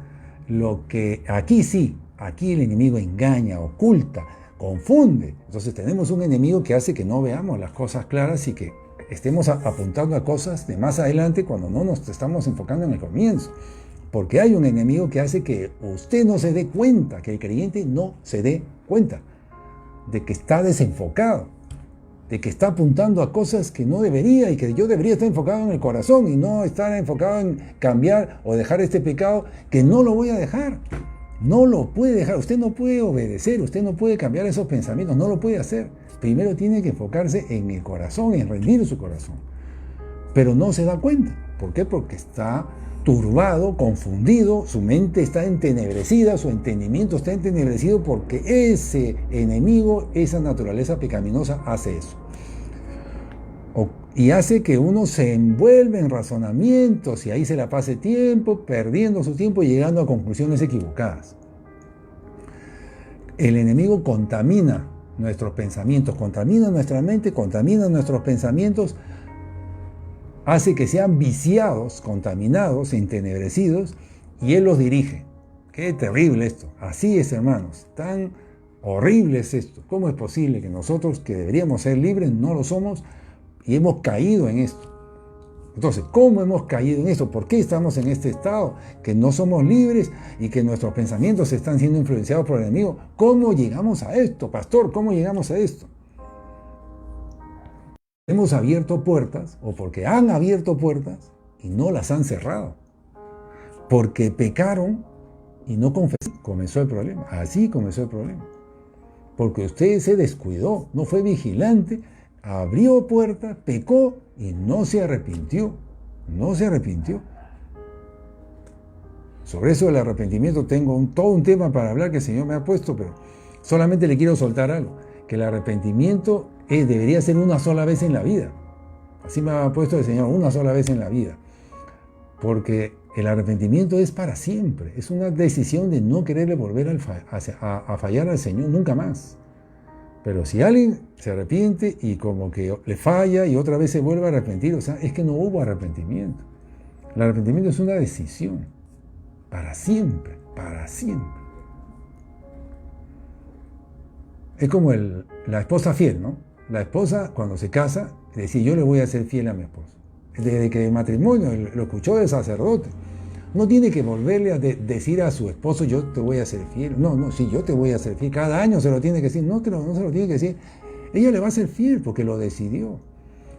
Lo que aquí sí, aquí el enemigo engaña, oculta, confunde. Entonces tenemos un enemigo que hace que no veamos las cosas claras y que estemos apuntando a cosas de más adelante cuando no nos estamos enfocando en el comienzo. Porque hay un enemigo que hace que usted no se dé cuenta, que el creyente no se dé cuenta de que está desenfocado, de que está apuntando a cosas que no debería y que yo debería estar enfocado en el corazón y no estar enfocado en cambiar o dejar este pecado que no lo voy a dejar. No lo puede dejar, usted no puede obedecer, usted no puede cambiar esos pensamientos, no lo puede hacer. Primero tiene que enfocarse en el corazón, en rendir su corazón. Pero no se da cuenta. ¿Por qué? Porque está turbado, confundido, su mente está entenebrecida, su entendimiento está entenebrecido porque ese enemigo, esa naturaleza pecaminosa hace eso. Y hace que uno se envuelve en razonamientos y ahí se la pase tiempo, perdiendo su tiempo y llegando a conclusiones equivocadas. El enemigo contamina nuestros pensamientos, contamina nuestra mente, contamina nuestros pensamientos, hace que sean viciados, contaminados, entenebrecidos, y él los dirige. Qué terrible esto. Así es, hermanos. Tan horrible es esto. ¿Cómo es posible que nosotros, que deberíamos ser libres, no lo somos y hemos caído en esto? Entonces, ¿cómo hemos caído en eso? ¿Por qué estamos en este estado? Que no somos libres y que nuestros pensamientos están siendo influenciados por el enemigo. ¿Cómo llegamos a esto, pastor? ¿Cómo llegamos a esto? Hemos abierto puertas, o porque han abierto puertas y no las han cerrado. Porque pecaron y no confesaron. Comenzó el problema. Así comenzó el problema. Porque usted se descuidó, no fue vigilante, abrió puertas, pecó y no se arrepintió. No se arrepintió. Sobre eso del arrepentimiento tengo todo un tema para hablar que el Señor me ha puesto, pero solamente le quiero soltar algo. Que el arrepentimiento debería ser una sola vez en la vida. Así me ha puesto el Señor, una sola vez en la vida. Porque el arrepentimiento es para siempre. Es una decisión de no quererle volver a fallar al Señor nunca más. Pero si alguien se arrepiente y como que le falla y otra vez se vuelve a arrepentir, o sea, es que no hubo arrepentimiento. El arrepentimiento es una decisión. Para siempre, para siempre. Es como la esposa fiel, ¿no? La esposa cuando se casa decía, yo le voy a ser fiel a mi esposo. Desde que el matrimonio lo escuchó del sacerdote. No tiene que volverle a decir a su esposo, yo te voy a ser fiel. No, sí, yo te voy a ser fiel. Cada año se lo tiene que decir. No se lo tiene que decir. Ella le va a ser fiel porque lo decidió.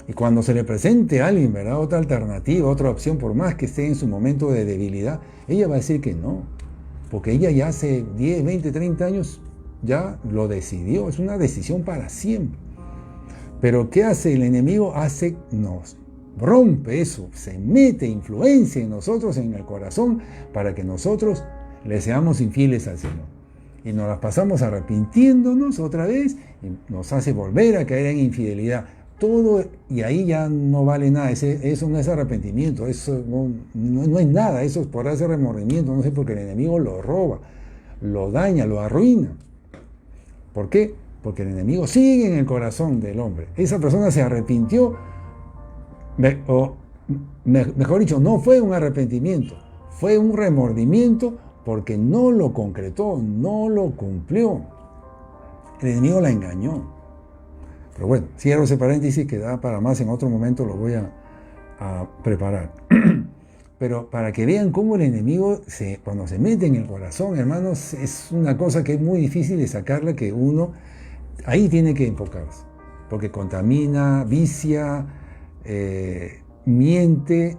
Y cuando se le presente a alguien, ¿verdad? Otra alternativa, otra opción, por más que esté en su momento de debilidad, ella va a decir que no. Porque ella ya hace 10, 20, 30 años ya lo decidió. Es una decisión para siempre. Pero ¿qué hace el enemigo? Nos rompe eso, se mete influencia en nosotros, en el corazón, para que nosotros le seamos infieles al Señor. Y nos las pasamos arrepintiéndonos otra vez, y nos hace volver a caer en infidelidad. Todo, y ahí ya no vale nada, eso no es arrepentimiento, eso no es nada, eso es por hacer remordimiento, no sé, porque el enemigo lo roba, lo daña, lo arruina. ¿Por qué? Porque el enemigo sigue en el corazón del hombre. Esa persona se arrepintió, mejor dicho, no fue un arrepentimiento, fue un remordimiento porque no lo concretó, no lo cumplió. El enemigo la engañó. Pero bueno, cierro ese paréntesis que da para más, en otro momento lo voy a preparar. Pero para que vean cómo el enemigo, cuando se mete en el corazón, hermanos, es una cosa que es muy difícil de sacarla, que uno ahí tiene que enfocarse. Porque contamina, vicia, miente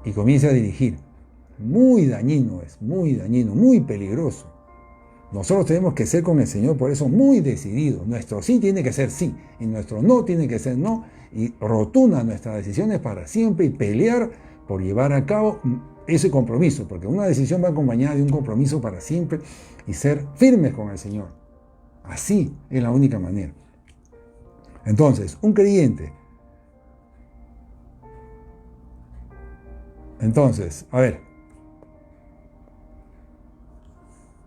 y comienza a dirigir. Muy dañino es, muy dañino, muy peligroso. Nosotros tenemos que ser con el Señor, por eso muy decididos. Nuestro sí tiene que ser sí, y nuestro no tiene que ser no, y rotunda nuestras decisiones para siempre, y pelear por llevar a cabo ese compromiso, porque una decisión va acompañada de un compromiso para siempre, y ser firmes con el Señor. Así es la única manera. Entonces, un creyente. Entonces, a ver,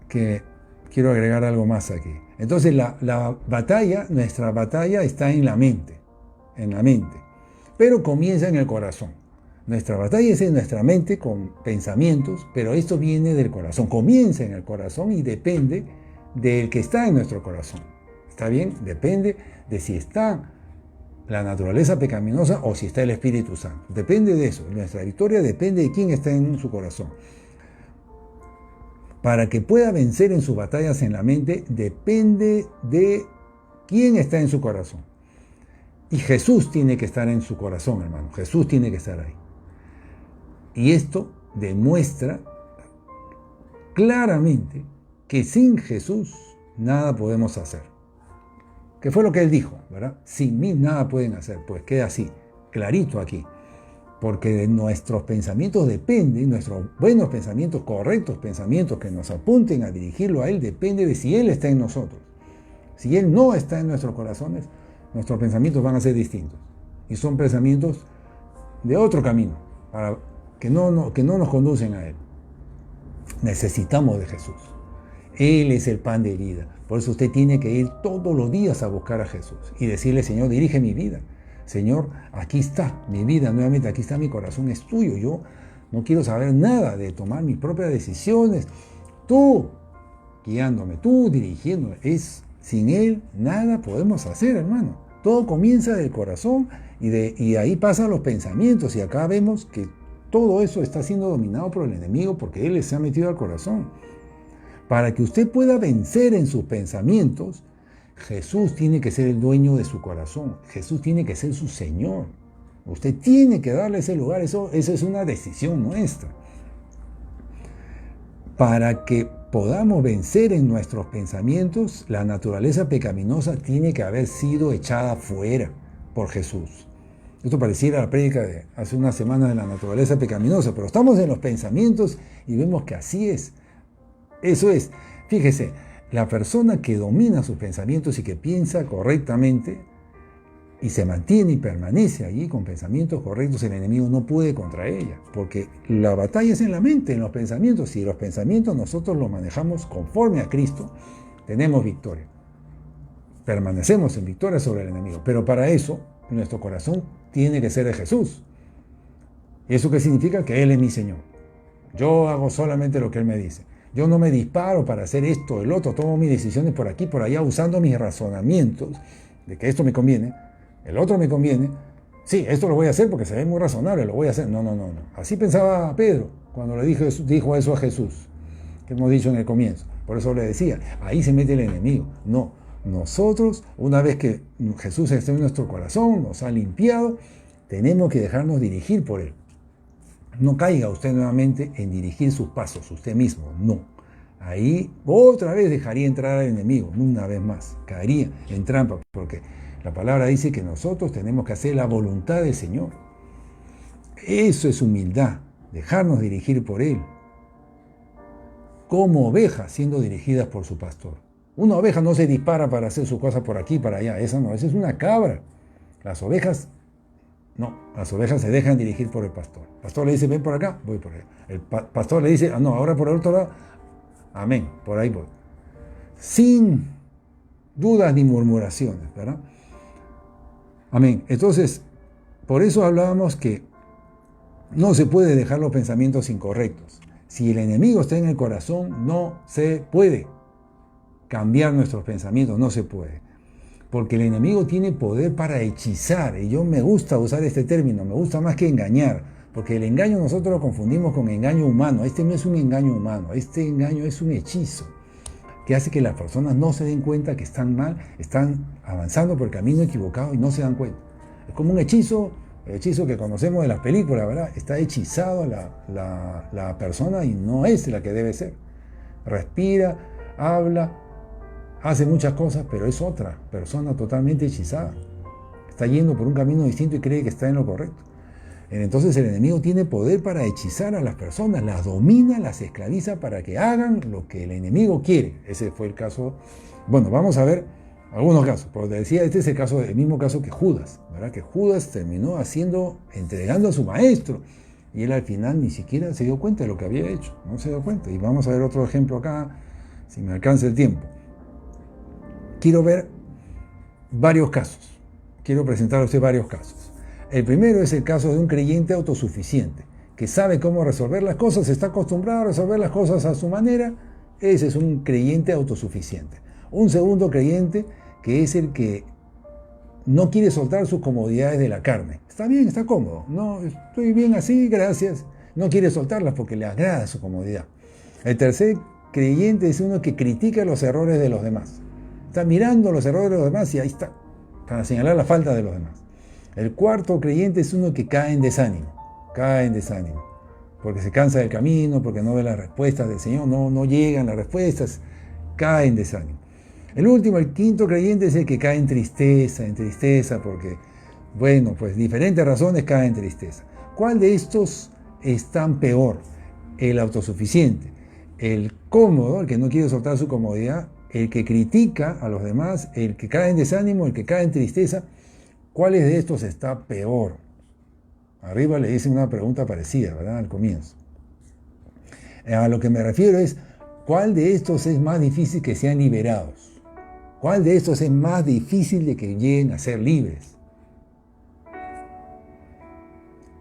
que quiero agregar algo más aquí. Entonces, nuestra batalla está en la mente, pero comienza en el corazón. Nuestra batalla es en nuestra mente con pensamientos, pero esto viene del corazón, comienza en el corazón y depende del que está en nuestro corazón. ¿Está bien? Depende de si está la naturaleza pecaminosa o si está el Espíritu Santo. Depende de eso. Nuestra victoria depende de quién está en su corazón. Para que pueda vencer en sus batallas en la mente, depende de quién está en su corazón. Y Jesús tiene que estar en su corazón, hermano. Jesús tiene que estar ahí. Y esto demuestra claramente que sin Jesús nada podemos hacer. ¿Qué fue lo que él dijo? ¿Verdad? Sin mí nada pueden hacer. Pues queda así, clarito aquí. Porque de nuestros pensamientos depende, nuestros buenos pensamientos, correctos pensamientos que nos apunten a dirigirlo a Él, depende de si Él está en nosotros. Si Él no está en nuestros corazones, nuestros pensamientos van a ser distintos. Y son pensamientos de otro camino, que no nos conducen a Él. Necesitamos de Jesús. Él es el pan de vida. Por eso usted tiene que ir todos los días a buscar a Jesús y decirle, Señor, dirige mi vida. Señor, aquí está mi vida, nuevamente aquí está mi corazón, es tuyo. Yo no quiero saber nada de tomar mis propias decisiones. Tú guiándome, tú dirigiéndome. Sin Él nada podemos hacer, hermano. Todo comienza del corazón y ahí pasan los pensamientos. Y acá vemos que todo eso está siendo dominado por el enemigo porque él se ha metido al corazón. Para que usted pueda vencer en sus pensamientos, Jesús tiene que ser el dueño de su corazón. Jesús tiene que ser su Señor. Usted tiene que darle ese lugar. Eso es una decisión nuestra. Para que podamos vencer en nuestros pensamientos, la naturaleza pecaminosa tiene que haber sido echada fuera por Jesús. Esto pareciera la prédica de hace unas semanas de la naturaleza pecaminosa, pero estamos en los pensamientos y vemos que así es. Eso es. Fíjese, la persona que domina sus pensamientos y que piensa correctamente y se mantiene y permanece allí con pensamientos correctos, el enemigo no puede contra ella, porque la batalla es en la mente, en los pensamientos. Si los pensamientos nosotros los manejamos conforme a Cristo, tenemos victoria. Permanecemos en victoria sobre el enemigo, pero para eso nuestro corazón tiene que ser de Jesús. ¿Y eso qué significa? Que Él es mi Señor. Yo hago solamente lo que Él me dice. Yo no me disparo para hacer esto o el otro, tomo mis decisiones por aquí, por allá, usando mis razonamientos de que esto me conviene, el otro me conviene. Sí, esto lo voy a hacer porque se ve muy razonable, lo voy a hacer. No. Así pensaba Pedro cuando le dijo eso a Jesús, que hemos dicho en el comienzo. Por eso le decía, ahí se mete el enemigo. No, nosotros, una vez que Jesús está en nuestro corazón, nos ha limpiado, tenemos que dejarnos dirigir por Él. No caiga usted nuevamente en dirigir sus pasos, usted mismo, no. Ahí otra vez dejaría entrar al enemigo, una vez más, caería en trampa, porque la palabra dice que nosotros tenemos que hacer la voluntad del Señor. Eso es humildad, dejarnos dirigir por Él. Como ovejas siendo dirigidas por su pastor. Una oveja no se dispara para hacer sus cosas por aquí, para allá, esa no, esa es una cabra. Las ovejas se dejan dirigir por el pastor. El pastor le dice, ven por acá, voy por allá. El pastor le dice, no, ahora por el otro lado, amén, por ahí voy. Sin dudas ni murmuraciones, ¿verdad? Amén. Entonces, por eso hablábamos que no se puede dejar los pensamientos incorrectos. Si el enemigo está en el corazón, no se puede cambiar nuestros pensamientos, no se puede. Porque el enemigo tiene poder para hechizar, y yo me gusta usar este término, me gusta más que engañar, porque el engaño nosotros lo confundimos con engaño humano. Este no es un engaño humano, este engaño es un hechizo que hace que las personas no se den cuenta que están mal, están avanzando por el camino equivocado y no se dan cuenta. Es como un hechizo, el hechizo que conocemos de las películas, ¿verdad? Está hechizado la persona y no es la que debe ser. Respira, habla, hace muchas cosas, pero es otra persona totalmente hechizada. Está yendo por un camino distinto y cree que está en lo correcto. Entonces el enemigo tiene poder para hechizar a las personas, las domina, las esclaviza para que hagan lo que el enemigo quiere. Ese fue el caso. Bueno, vamos a ver algunos casos. Porque decía, este es el mismo caso que Judas, ¿verdad? Que Judas terminó entregando a su maestro. Y él al final ni siquiera se dio cuenta de lo que había hecho. No se dio cuenta. Y vamos a ver otro ejemplo acá, si me alcanza el tiempo. Quiero ver varios casos. Quiero presentar a usted varios casos. El primero es el caso de un creyente autosuficiente, que sabe cómo resolver las cosas, está acostumbrado a resolver las cosas a su manera. Ese es un creyente autosuficiente. Un segundo creyente, que es el que no quiere soltar sus comodidades de la carne. Está bien, está cómodo. No, estoy bien así, gracias. No quiere soltarlas porque le agrada su comodidad. El tercer creyente es uno que critica los errores de los demás. Está mirando los errores de los demás y ahí está, para señalar la falta de los demás. El cuarto creyente es uno que cae en desánimo, porque se cansa del camino, porque no ve las respuestas del Señor, no llegan las respuestas, cae en desánimo. El último, el quinto creyente es el que cae en tristeza, porque, bueno, pues diferentes razones cae en tristeza. ¿Cuál de estos están peor? El autosuficiente, el cómodo, el que no quiere soltar su comodidad, el que critica a los demás, el que cae en desánimo, el que cae en tristeza. ¿Cuáles de estos está peor? Arriba le hice una pregunta parecida, ¿verdad? Al comienzo. A lo que me refiero es, ¿cuál de estos es más difícil que sean liberados? ¿Cuál de estos es más difícil de que lleguen a ser libres?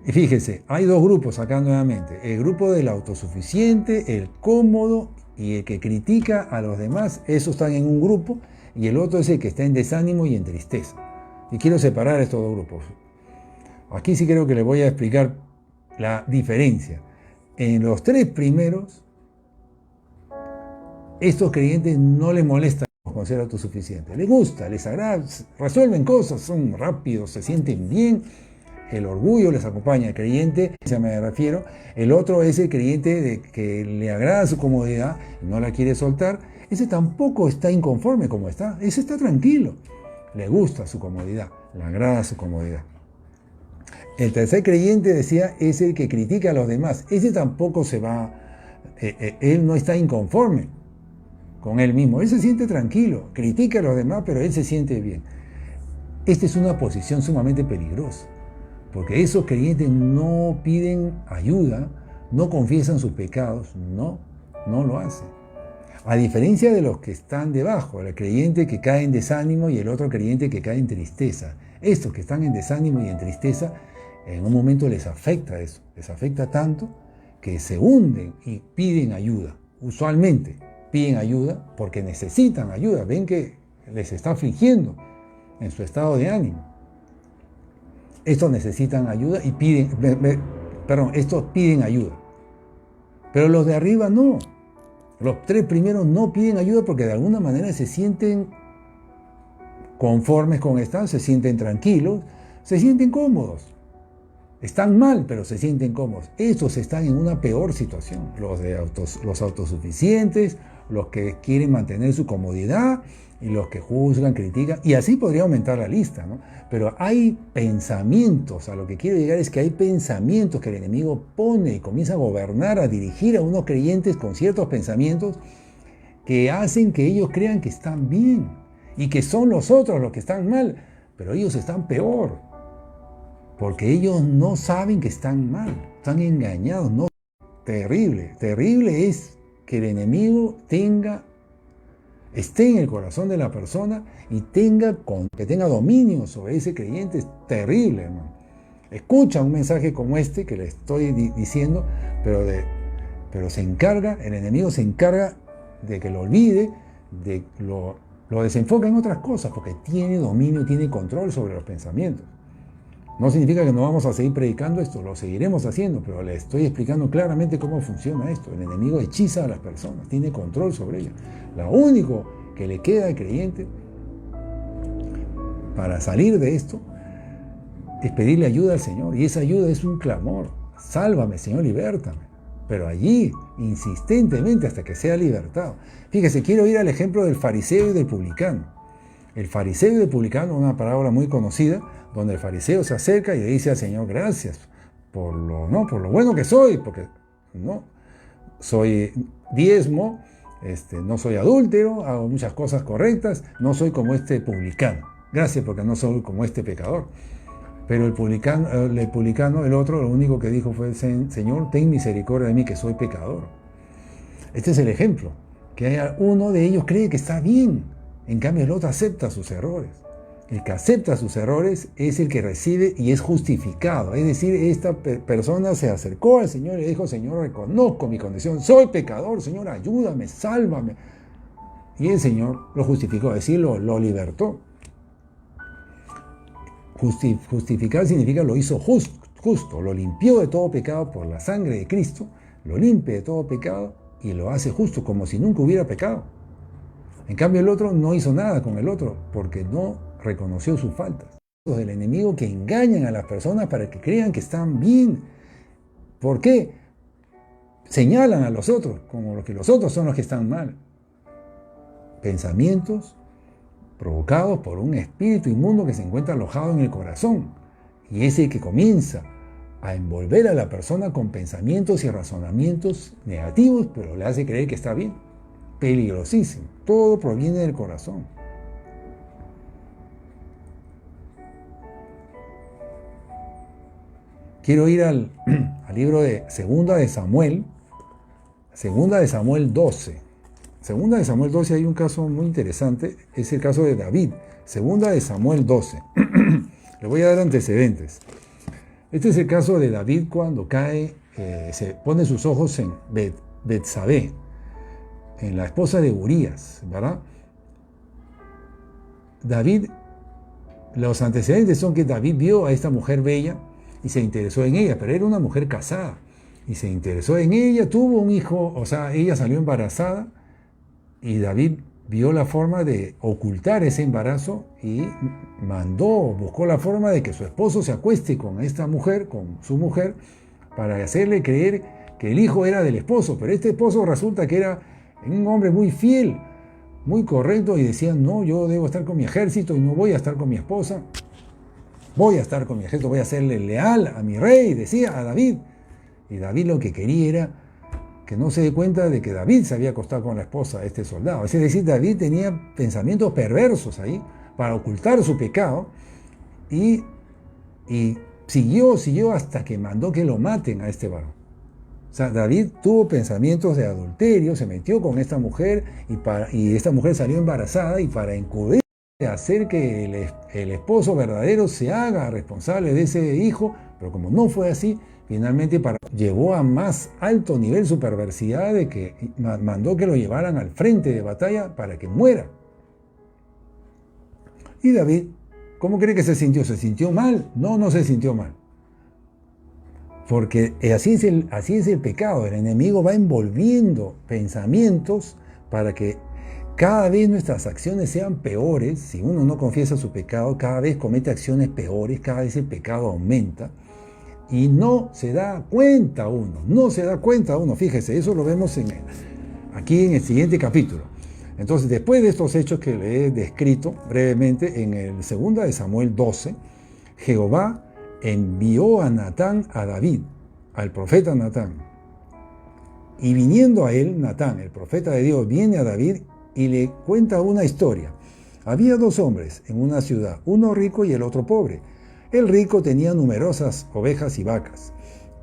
Y fíjese, hay dos grupos acá nuevamente. El grupo del autosuficiente, el cómodo y el que critica a los demás. Esos están en un grupo. Y el otro es el que está en desánimo y en tristeza. Y quiero separar estos dos grupos. Aquí sí creo que les voy a explicar la diferencia. En los tres primeros, estos creyentes no les molestan con ser autosuficientes. Les gusta, les agrada, resuelven cosas, son rápidos, se sienten bien. El orgullo les acompaña. El creyente, ya me refiero, el otro es el creyente de que le agrada su comodidad, no la quiere soltar. Ese tampoco está inconforme como está, ese está tranquilo. Le gusta su comodidad, le agrada su comodidad. El tercer creyente, decía, es el que critica a los demás. Ese tampoco se va, él no está inconforme con él mismo. Él se siente tranquilo, critica a los demás, pero él se siente bien. Esta es una posición sumamente peligrosa, porque esos creyentes no piden ayuda, no confiesan sus pecados, no lo hacen. A diferencia de los que están debajo, el creyente que cae en desánimo y el otro creyente que cae en tristeza. Estos que están en desánimo y en tristeza, en un momento les afecta eso, les afecta tanto que se hunden y piden ayuda. Usualmente piden ayuda porque necesitan ayuda, ven que les está afligiendo en su estado de ánimo. Estos necesitan ayuda y estos piden ayuda. Pero los de arriba no. Los tres primeros no piden ayuda porque de alguna manera se sienten conformes con estar, se sienten tranquilos, se sienten cómodos. Están mal, pero se sienten cómodos. Estos están en una peor situación. Los autosuficientes, los que quieren mantener su comodidad y los que juzgan, critican. Y así podría aumentar la lista, ¿no? Pero hay pensamientos, a lo que quiero llegar es que hay pensamientos que el enemigo pone y comienza a gobernar, a dirigir a unos creyentes con ciertos pensamientos que hacen que ellos crean que están bien y que son los otros los que están mal, pero ellos están peor. Porque ellos no saben que están mal, están engañados. No. Terrible es que el enemigo esté en el corazón de la persona y que tenga dominio sobre ese creyente. Es terrible, hermano. Escucha un mensaje como este que le estoy diciendo, pero el enemigo se encarga de que lo olvide, de lo desenfoca en otras cosas, porque tiene dominio, tiene control sobre los pensamientos. No significa que no vamos a seguir predicando esto, lo seguiremos haciendo, pero le estoy explicando claramente cómo funciona esto. El enemigo hechiza a las personas, tiene control sobre ellas. Lo único que le queda al creyente para salir de esto es pedirle ayuda al Señor, y esa ayuda es un clamor. Sálvame, Señor, libértame. Pero allí, insistentemente, hasta que sea libertado. Fíjese, quiero ir al ejemplo del fariseo y del publicano. El fariseo y el publicano, una parábola muy conocida, donde el fariseo se acerca y le dice al Señor, gracias por lo bueno que soy, porque no soy diezmo, no soy adúltero, hago muchas cosas correctas, no soy como este publicano. Gracias porque no soy como este pecador. Pero el publicano, el otro, lo único que dijo fue, Señor, ten misericordia de mí que soy pecador. Este es el ejemplo, que uno de ellos cree que está bien, en cambio el otro acepta sus errores. El que acepta sus errores es el que recibe y es justificado. Es decir, esta persona se acercó al Señor y le dijo, Señor, reconozco mi condición, soy pecador, Señor, ayúdame, sálvame. Y el Señor lo justificó, es decir, lo libertó. Justificar significa lo hizo justo, lo limpió de todo pecado por la sangre de Cristo, lo limpia de todo pecado y lo hace justo, como si nunca hubiera pecado. En cambio, el otro no hizo nada con el otro, porque no reconoció sus faltas. Los del enemigo que engañan a las personas para que crean que están bien. ¿Por qué? Señalan a los otros, como que los otros son los que están mal. Pensamientos provocados por un espíritu inmundo que se encuentra alojado en el corazón. Y es el que comienza a envolver a la persona con pensamientos y razonamientos negativos, pero le hace creer que está bien. Peligrosísimo. Todo proviene del corazón. Quiero ir al libro de Segunda de Samuel 12. Segunda de Samuel 12 hay un caso muy interesante, es el caso de David. Segunda de Samuel 12. Le voy a dar antecedentes. Este es el caso de David cuando cae, se pone sus ojos en Betsabé, en la esposa de Urías, ¿verdad? David los antecedentes son que David vio a esta mujer bella y se interesó en ella, pero era una mujer casada. Y se interesó en ella, tuvo un hijo, o sea, ella salió embarazada y David vio la forma de ocultar ese embarazo y buscó la forma de que su esposo se acueste con esta mujer, con su mujer, para hacerle creer que el hijo era del esposo. Pero este esposo resulta que era un hombre muy fiel, muy correcto, y decía, no, yo debo estar con mi ejército y no voy a estar con mi esposa. Voy a estar con mi ejército, voy a serle leal a mi rey, decía a David. Y David lo que quería era que no se dé cuenta de que David se había acostado con la esposa de este soldado. Es decir, David tenía pensamientos perversos ahí para ocultar su pecado y siguió hasta que mandó que lo maten a este varón. O sea, David tuvo pensamientos de adulterio, se metió con esta mujer y esta mujer salió embarazada, y para encubrir, hacer que el esposo verdadero se haga responsable de ese hijo, pero como no fue así, finalmente llevó a más alto nivel su perversidad de que mandó que lo llevaran al frente de batalla para que muera. Y David, ¿cómo cree que se sintió? ¿Se sintió mal? No, no se sintió mal. Porque así es el pecado. El enemigo va envolviendo pensamientos para que cada vez nuestras acciones sean peores. Si uno no confiesa su pecado, cada vez comete acciones peores, cada vez el pecado aumenta. Y no se da cuenta uno, fíjese, eso lo vemos aquí en el siguiente capítulo. Entonces, después de estos hechos que le he descrito brevemente, en el 2 de Samuel 12, Jehová envió a Natán a David, al profeta Natán. Y viniendo a él, Natán, el profeta de Dios, viene a David y le cuenta una historia. Había dos hombres en una ciudad, uno rico y el otro pobre. El rico tenía numerosas ovejas y vacas,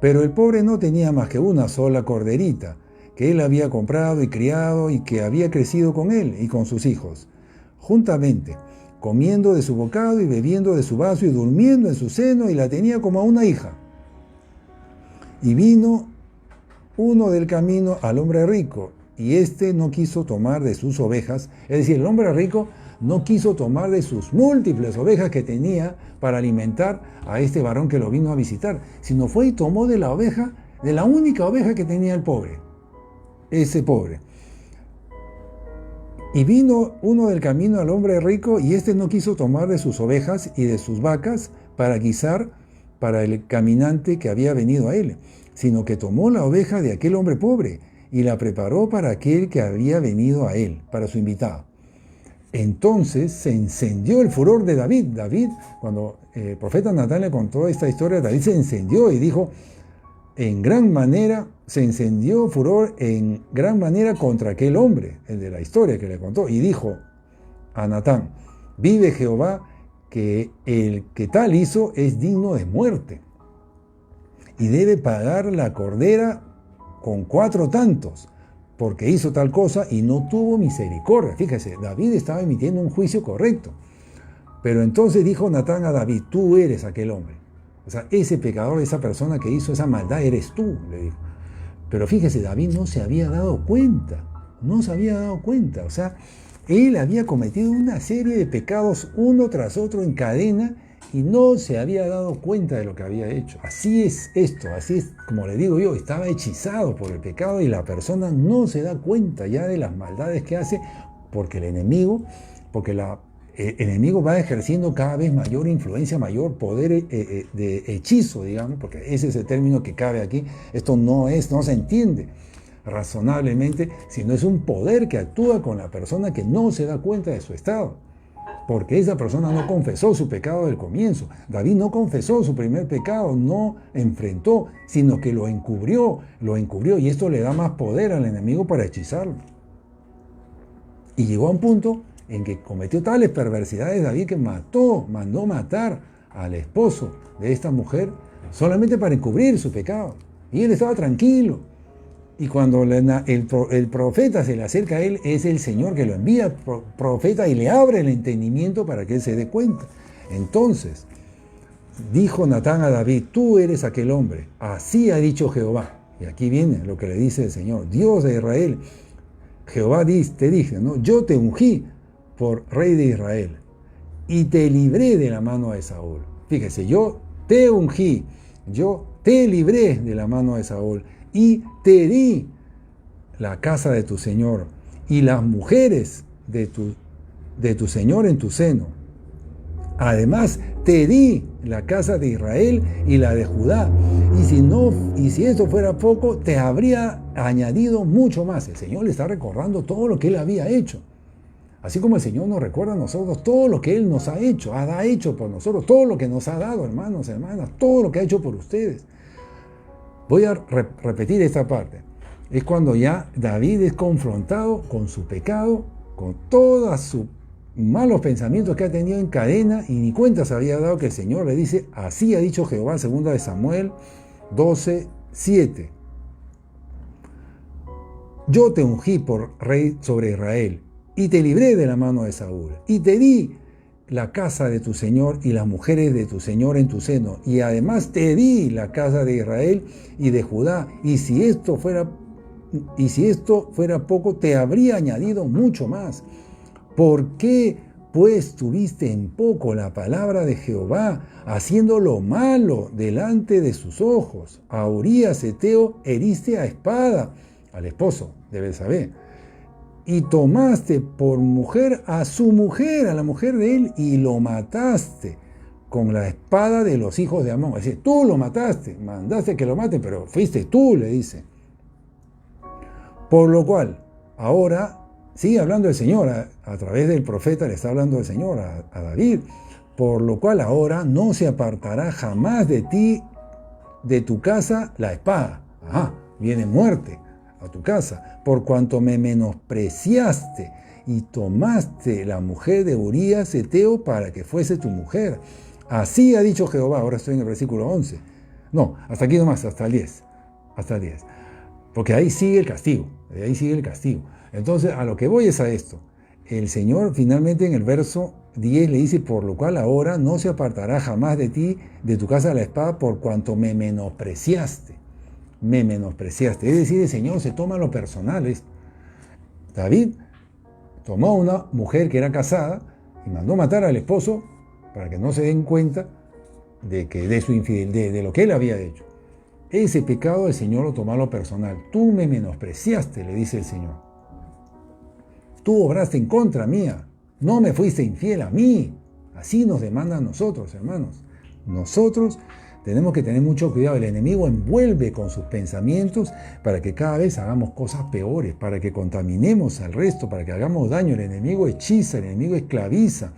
pero el pobre no tenía más que una sola corderita, que él había comprado y criado y que había crecido con él y con sus hijos, juntamente, comiendo de su bocado y bebiendo de su vaso y durmiendo en su seno, y la tenía como a una hija. Y vino uno del camino al hombre rico, y éste no quiso tomar de sus ovejas, es decir, el hombre rico no quiso tomar de sus múltiples ovejas que tenía para alimentar a este varón que lo vino a visitar, sino fue y tomó de la única oveja que tenía el pobre, ese pobre. Y vino uno del camino al hombre rico, y éste no quiso tomar de sus ovejas y de sus vacas para guisar para el caminante que había venido a él, sino que tomó la oveja de aquel hombre pobre y la preparó para aquel que había venido a él, para su invitado. Entonces se encendió el furor de David. Cuando el profeta Natán le contó esta historia, David se encendió y dijo, se encendió furor en gran manera contra aquel hombre, el de la historia que le contó, y dijo a Natán, vive Jehová, que el que tal hizo es digno de muerte, y debe pagar la cordera con 4 tantos, porque hizo tal cosa y no tuvo misericordia. Fíjese, David estaba emitiendo un juicio correcto. Pero entonces dijo Natán a David, tú eres aquel hombre. O sea, ese pecador, esa persona que hizo esa maldad, eres tú, le dijo. Pero fíjese, David no se había dado cuenta. O sea, él había cometido una serie de pecados uno tras otro en cadena y no se había dado cuenta de lo que había hecho. Así es esto, así es, como le digo yo, estaba hechizado por el pecado y la persona no se da cuenta ya de las maldades que hace, porque el enemigo va ejerciendo cada vez mayor influencia, mayor poder de hechizo, digamos, porque ese es el término que cabe aquí. Esto no se entiende razonablemente, sino es un poder que actúa con la persona que no se da cuenta de su estado. Porque esa persona no confesó su pecado del comienzo. David no confesó su primer pecado, no enfrentó, sino que lo encubrió, y esto le da más poder al enemigo para hechizarlo. Y llegó a un punto en que cometió tales perversidades David que mandó matar al esposo de esta mujer solamente para encubrir su pecado. Y él estaba tranquilo. Y cuando el profeta se le acerca a él, es el Señor que lo envía profeta y le abre el entendimiento para que él se dé cuenta. Entonces, dijo Natán a David, tú eres aquel hombre, así ha dicho Jehová. Y aquí viene lo que le dice el Señor, Dios de Israel. Jehová te dice, ¿no? Yo te ungí por rey de Israel. y te libré de la mano de Saúl. Fíjese, yo te ungí, yo te libré de la mano de Saúl y te di la casa de tu Señor y las mujeres de tu Señor en tu seno. Además, te di la casa de Israel y la de Judá. Y si esto fuera poco, te habría añadido mucho más. El Señor le está recordando todo lo que Él había hecho. Así como el Señor nos recuerda a nosotros todo lo que Él nos ha hecho por nosotros, todo lo que nos ha dado, hermanos, hermanas, todo lo que ha hecho por ustedes. Voy a repetir esta parte. Es cuando ya David es confrontado con su pecado, con todos sus malos pensamientos que ha tenido en cadena y ni cuenta se había dado que el Señor le dice, así ha dicho Jehová, 2 de Samuel 12:7. Yo te ungí por rey sobre Israel y te libré de la mano de Saúl y te di la casa de tu Señor y las mujeres de tu Señor en tu seno, y además te di la casa de Israel y de Judá, y si esto fuera poco, te habría añadido mucho más. ¿Por qué, pues, tuviste en poco la palabra de Jehová, haciendo lo malo delante de sus ojos? A Urías Eteo heriste a espada, al esposo de Betsabé, y tomaste por mujer a su mujer, a la mujer de él, y lo mataste con la espada de los hijos de Amón. Es decir, tú lo mataste, mandaste que lo maten, pero fuiste tú, le dice. Por lo cual, ahora, sigue hablando el Señor, a través del profeta le está hablando el Señor a David, por lo cual ahora no se apartará jamás de ti, de tu casa, la espada. Ajá, viene muerte a tu casa, por cuanto me menospreciaste y tomaste la mujer de Urías Eteo para que fuese tu mujer. Así ha dicho Jehová. Ahora estoy en el versículo 11. No, hasta aquí nomás, hasta el 10. Hasta el 10. Porque ahí sigue el castigo. Ahí sigue el castigo. Entonces, a lo que voy es a esto. El Señor finalmente en el verso 10 le dice, por lo cual ahora no se apartará jamás de ti, de tu casa la espada, por cuanto me menospreciaste. Me menospreciaste. Es decir, el Señor se toma lo personal. David tomó a una mujer que era casada y mandó matar al esposo para que no se den cuenta de su infidelidad, de lo que él había hecho. Ese pecado el Señor lo tomó a lo personal. Tú me menospreciaste, le dice el Señor. Tú obraste en contra mía. No me fuiste infiel a mí. Así nos demanda a nosotros, hermanos. Nosotros tenemos que tener mucho cuidado. El enemigo envuelve con sus pensamientos para que cada vez hagamos cosas peores, para que contaminemos al resto, para que hagamos daño. El enemigo hechiza, el enemigo esclaviza.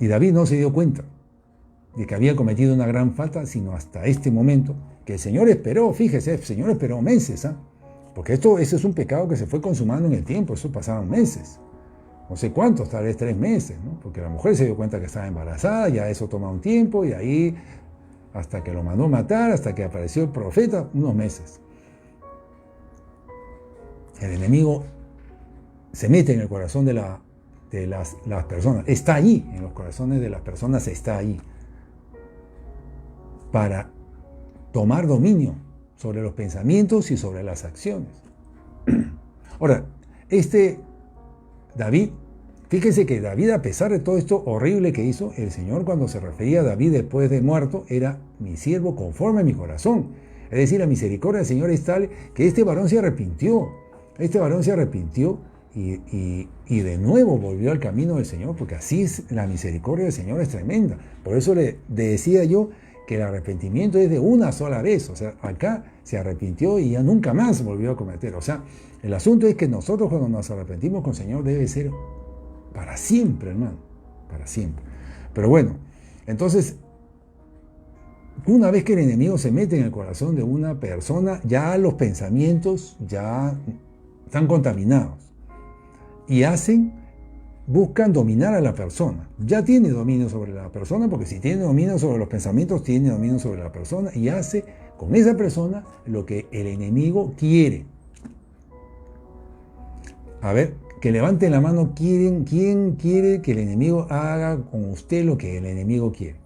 Y David no se dio cuenta de que había cometido una gran falta, sino hasta este momento, que el Señor esperó, fíjese, el Señor esperó meses, porque ese es un pecado que se fue consumando en el tiempo, eso pasaron meses. No sé cuántos, tal vez 3 meses, ¿no? Porque la mujer se dio cuenta que estaba embarazada, ya eso toma un tiempo, y ahí, hasta que lo mandó matar, hasta que apareció el profeta, unos meses. El enemigo se mete en el corazón de las personas, está allí, en los corazones de las personas está allí, para tomar dominio sobre los pensamientos y sobre las acciones. Ahora, David, fíjense que David, a pesar de todo esto horrible que hizo, el Señor cuando se refería a David después de muerto, era mi siervo conforme a mi corazón. Es decir, la misericordia del Señor es tal que este varón se arrepintió. Este varón se arrepintió y de nuevo volvió al camino del Señor, porque así es, la misericordia del Señor es tremenda. Por eso le decía yo que el arrepentimiento es de una sola vez. O sea, acá se arrepintió y ya nunca más volvió a cometer. O sea, el asunto es que nosotros cuando nos arrepentimos con el Señor debe ser para siempre, hermano, para siempre. Pero bueno, entonces, una vez que el enemigo se mete en el corazón de una persona, ya los pensamientos ya están contaminados y buscan dominar a la persona. Ya tiene dominio sobre la persona, porque si tiene dominio sobre los pensamientos, tiene dominio sobre la persona y hace con esa persona lo que el enemigo quiere. A ver, que levanten la mano, ¿quién quiere que el enemigo haga con usted lo que el enemigo quiere?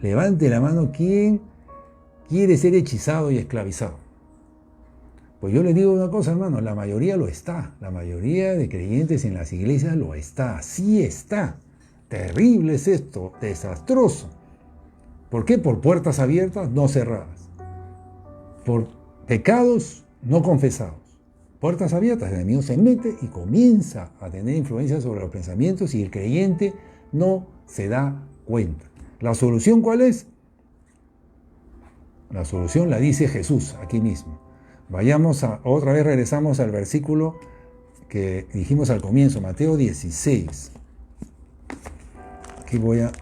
Levante la mano, ¿quién quiere ser hechizado y esclavizado? Pues yo les digo una cosa, hermano, la mayoría lo está. La mayoría de creyentes en las iglesias lo está. Sí está. Terrible es esto, desastroso. ¿Por qué? Por puertas abiertas, no cerradas. Por pecados no confesados. Puertas abiertas, el enemigo se mete y comienza a tener influencia sobre los pensamientos y el creyente no se da cuenta. ¿La solución cuál es? La solución la dice Jesús aquí mismo. Otra vez regresamos al versículo que dijimos al comienzo, Mateo 16. Aquí voy a...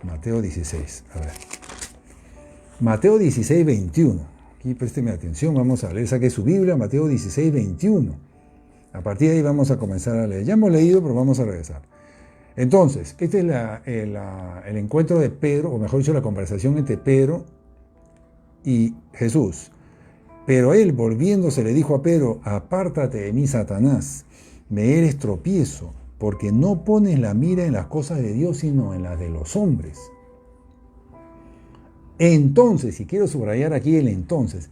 Mateo 16, a ver. Mateo 16, 21. Aquí présteme atención, vamos a leer, saque su Biblia, Mateo 16, 21. A partir de ahí vamos a comenzar a leer. Ya hemos leído, pero vamos a regresar. Entonces, este es el encuentro de Pedro, o mejor dicho, la conversación entre Pedro y Jesús. Pero él, volviéndose, le dijo a Pedro: apártate de mí, Satanás, me eres tropiezo, porque no pones la mira en las cosas de Dios, sino en las de los hombres. Entonces, y quiero subrayar aquí el entonces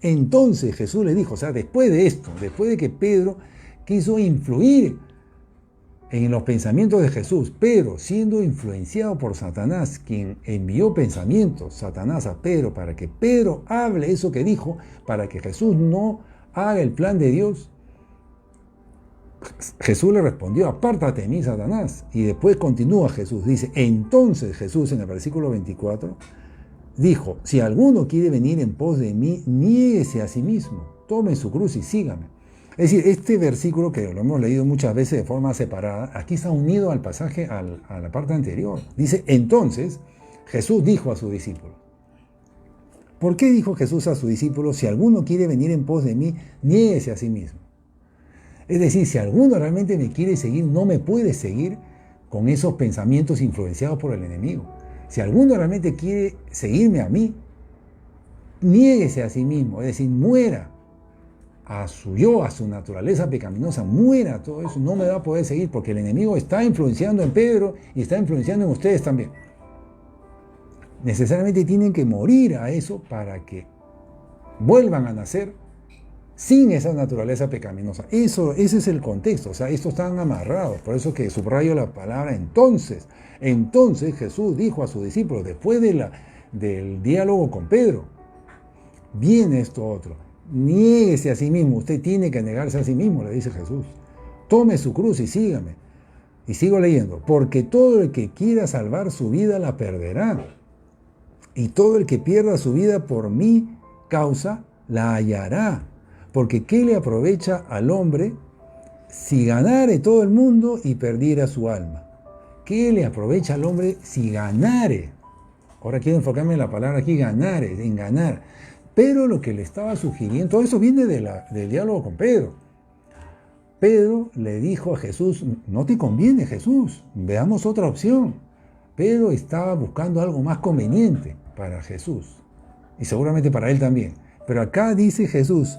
Jesús le dijo, o sea, después de esto, después de que Pedro quiso influir en los pensamientos de Jesús, pero siendo influenciado por Satanás, quien envió pensamientos, Satanás a Pedro, para que Pedro hable eso que dijo, para que Jesús no haga el plan de Dios, Jesús le respondió: apártate de mí, Satanás. Y después continúa Jesús, dice: entonces Jesús, en el versículo 24, dijo: si alguno quiere venir en pos de mí, niéguese a sí mismo, tome su cruz y sígame. Es decir, este versículo, que lo hemos leído muchas veces de forma separada, aquí está unido al pasaje, a la parte anterior. Dice: entonces Jesús dijo a sus discípulos. ¿Por qué dijo Jesús a sus discípulos: si alguno quiere venir en pos de mí, niéguese a sí mismo? Es decir, si alguno realmente me quiere seguir, no me puede seguir con esos pensamientos influenciados por el enemigo. Si alguno realmente quiere seguirme a mí, niéguese a sí mismo, es decir, muera a su yo, a su naturaleza pecaminosa, muera todo eso, no me va a poder seguir, porque el enemigo está influenciando en Pedro y está influenciando en ustedes también. Necesariamente tienen que morir a eso para que vuelvan a nacer sin esa naturaleza pecaminosa. Ese es el contexto, o sea, estos están amarrados, por eso que subrayo la palabra entonces. Entonces Jesús dijo a sus discípulos, después del diálogo con Pedro, viene esto otro: niéguese a sí mismo, usted tiene que negarse a sí mismo, le dice Jesús. Tome su cruz y sígame. Y sigo leyendo: porque todo el que quiera salvar su vida la perderá, y todo el que pierda su vida por mi causa la hallará. Porque ¿qué le aprovecha al hombre si ganare todo el mundo y perdiera su alma? ¿Qué le aprovecha al hombre si ganare? Ahora quiero enfocarme en la palabra aquí, ganare, en ganar. Pero lo que le estaba sugiriendo, todo eso viene del diálogo con Pedro. Pedro le dijo a Jesús: no te conviene, Jesús, veamos otra opción. Pedro estaba buscando algo más conveniente para Jesús, y seguramente para él también. Pero acá dice Jesús: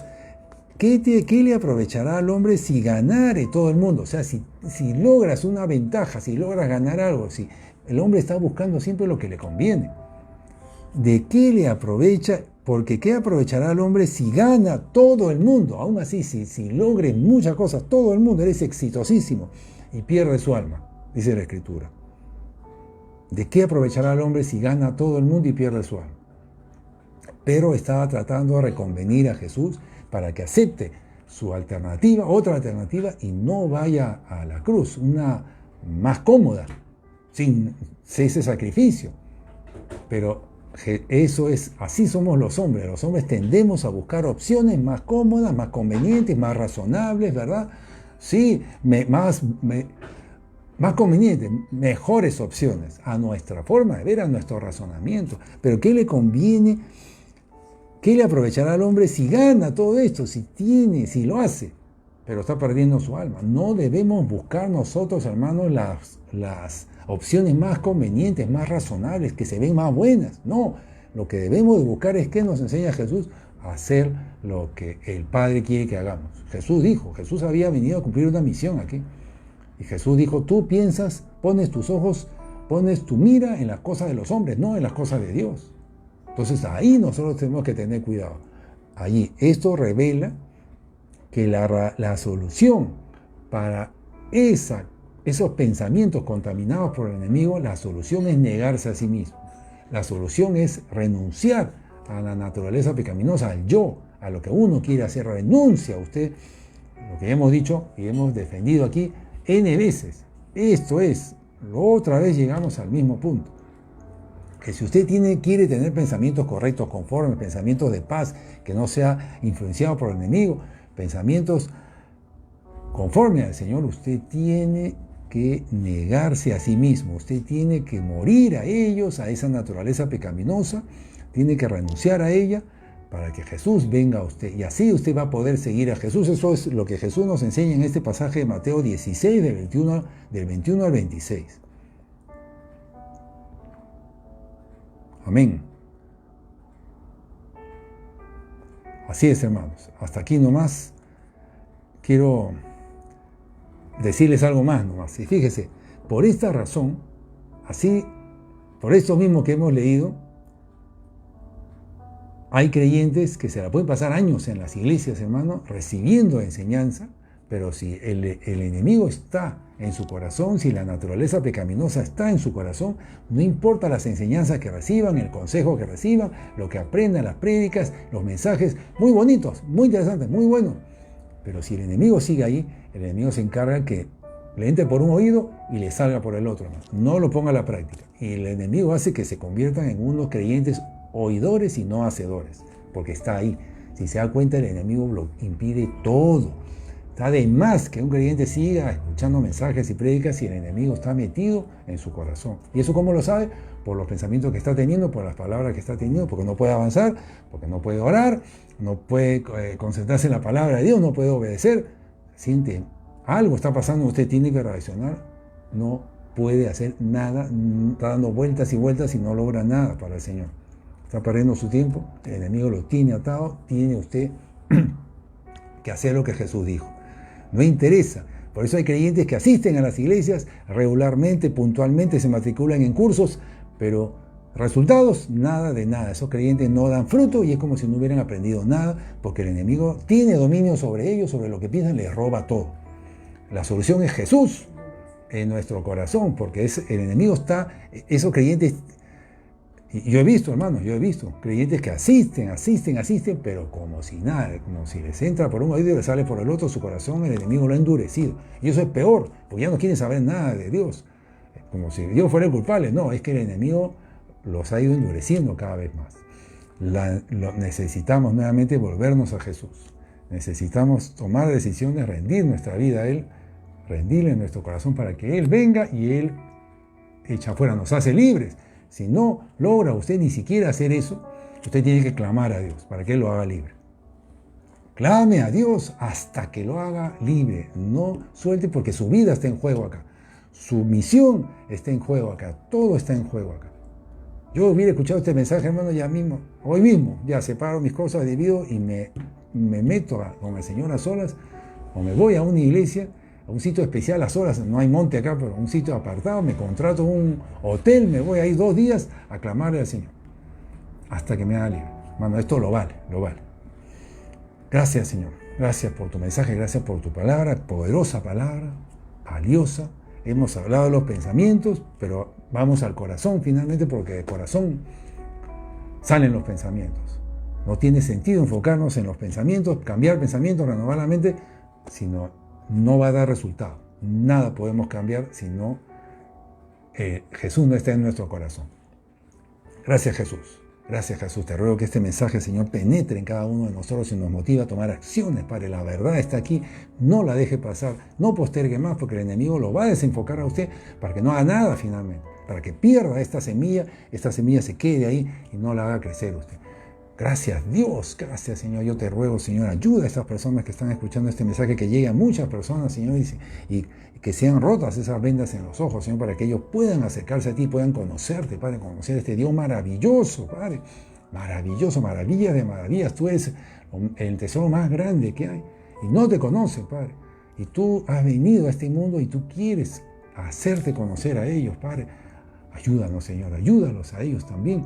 ¿qué le aprovechará al hombre si ganare todo el mundo? O sea, si logras una ventaja, si logras ganar algo, si el hombre está buscando siempre lo que le conviene. ¿De qué le aprovecha? Porque ¿qué aprovechará al hombre si gana todo el mundo? Aún así, si logres muchas cosas, todo el mundo, eres exitosísimo, y pierde su alma, dice la Escritura. ¿De qué aprovechará al hombre si gana todo el mundo y pierde su alma? Pero estaba tratando de reconvenir a Jesús para que acepte su alternativa, otra alternativa, y no vaya a la cruz, una más cómoda, sin ese sacrificio. Pero eso es, así somos los hombres tendemos a buscar opciones más cómodas, más convenientes, más razonables, ¿verdad? Sí, más convenientes, mejores opciones a nuestra forma de ver, a nuestro razonamiento. Pero ¿qué le conviene? ¿Qué le aprovechará al hombre si gana todo esto, si lo hace, pero está perdiendo su alma? No debemos buscar nosotros, hermanos, las opciones más convenientes, más razonables, que se ven más buenas. No, lo que debemos de buscar es, ¿qué nos enseña Jesús? A hacer lo que el Padre quiere que hagamos. Jesús había venido a cumplir una misión aquí. Y Jesús dijo: tú piensas, pones tu mira en las cosas de los hombres, no en las cosas de Dios. Entonces ahí nosotros tenemos que tener cuidado. allí. Esto revela que la solución para esos pensamientos contaminados por el enemigo, la solución es negarse a sí mismo. La solución es renunciar a la naturaleza pecaminosa, al yo, a lo que uno quiere hacer. Renuncia a usted, lo que hemos dicho y hemos defendido aquí N veces. Esto es, otra vez llegamos al mismo punto. Que si usted quiere tener pensamientos correctos, conformes, pensamientos de paz, que no sea influenciado por el enemigo, pensamientos conforme al Señor, usted tiene que negarse a sí mismo, usted tiene que morir a ellos, a esa naturaleza pecaminosa, tiene que renunciar a ella para que Jesús venga a usted. Y así usted va a poder seguir a Jesús. Eso es lo que Jesús nos enseña en este pasaje de Mateo 16, del 21 al 26. Amén. Así es, hermanos. Hasta aquí nomás quiero decirles algo más nomás. Y fíjese, por esta razón, así, por esto mismo que hemos leído, hay creyentes que se la pueden pasar años en las iglesias, hermano, recibiendo enseñanza, pero si el enemigo está en su corazón, si la naturaleza pecaminosa está en su corazón, no importa las enseñanzas que reciban, el consejo que reciban, lo que aprendan, las prédicas, los mensajes, muy bonitos, muy interesantes, muy buenos. Pero si el enemigo sigue ahí, el enemigo se encarga que le entre por un oído y le salga por el otro. No lo ponga a la práctica. Y el enemigo hace que se conviertan en unos creyentes oidores y no hacedores, porque está ahí. Si se da cuenta, el enemigo lo impide todo. Está de más que un creyente siga escuchando mensajes y prédicas si el enemigo está metido en su corazón. ¿Y eso cómo lo sabe? Por los pensamientos que está teniendo, por las palabras que está teniendo, porque no puede avanzar, porque no puede orar, no puede concentrarse en la palabra de Dios, no puede obedecer. Siente, algo está pasando, usted tiene que reaccionar, no puede hacer nada, está dando vueltas y vueltas y no logra nada para el Señor. Está perdiendo su tiempo, el enemigo lo tiene atado, tiene usted que hacer lo que Jesús dijo. No interesa. Por eso hay creyentes que asisten a las iglesias regularmente, puntualmente, se matriculan en cursos, pero resultados, nada de nada. Esos creyentes no dan fruto y es como si no hubieran aprendido nada, porque el enemigo tiene dominio sobre ellos, sobre lo que piensan, les roba todo. La solución es Jesús en nuestro corazón, porque el enemigo está, esos creyentes. Y yo he visto, hermanos, creyentes que asisten, pero como si nada, como si les entra por un oído y les sale por el otro, su corazón, el enemigo lo ha endurecido. Y eso es peor, porque ya no quieren saber nada de Dios, como si Dios fuera el culpable. No, es que el enemigo los ha ido endureciendo cada vez más. Necesitamos nuevamente volvernos a Jesús. Necesitamos tomar decisiones, rendir nuestra vida a Él, rendirle nuestro corazón para que Él venga y Él echa fuera, nos hace libres. Si no logra usted ni siquiera hacer eso, usted tiene que clamar a Dios para que Él lo haga libre. Clame a Dios hasta que lo haga libre. No suelte, porque su vida está en juego acá. Su misión está en juego acá. Todo está en juego acá. Yo hubiera escuchado este mensaje, hermano, ya mismo, hoy mismo, ya separo mis cosas de vida y me meto con el Señor a solas, o me voy a una iglesia, a un sitio especial a solas, no hay monte acá, pero un sitio apartado, me contrato un hotel, me voy ahí 2 días a clamarle al Señor, hasta que me haga libre. Hermano, esto lo vale, lo vale. Gracias, Señor, gracias por tu mensaje, gracias por tu palabra, poderosa palabra, valiosa. Hemos hablado de los pensamientos, pero vamos al corazón finalmente, porque del corazón salen los pensamientos. No tiene sentido enfocarnos en los pensamientos, cambiar pensamientos, renovar la mente, sino no va a dar resultado. Nada podemos cambiar si no Jesús no está en nuestro corazón. Gracias, Jesús. Gracias, Jesús. Te ruego que este mensaje, Señor, penetre en cada uno de nosotros y nos motive a tomar acciones, Padre. La verdad está aquí. No la deje pasar. No postergue más, porque el enemigo lo va a desenfocar a usted para que no haga nada finalmente. Para que pierda esta semilla se quede ahí y no la haga crecer usted. Gracias, Dios. Gracias, Señor. Yo te ruego, Señor, ayuda a estas personas que están escuchando este mensaje, que llegue a muchas personas, Señor, y que sean rotas esas vendas en los ojos, Señor, para que ellos puedan acercarse a ti, puedan conocerte, Padre, conocer a este Dios maravilloso, Padre. Maravilloso, maravillas de maravillas. Tú eres el tesoro más grande que hay. Y no te conocen, Padre. Y tú has venido a este mundo y tú quieres hacerte conocer a ellos, Padre. Ayúdanos, Señor. Ayúdalos a ellos también,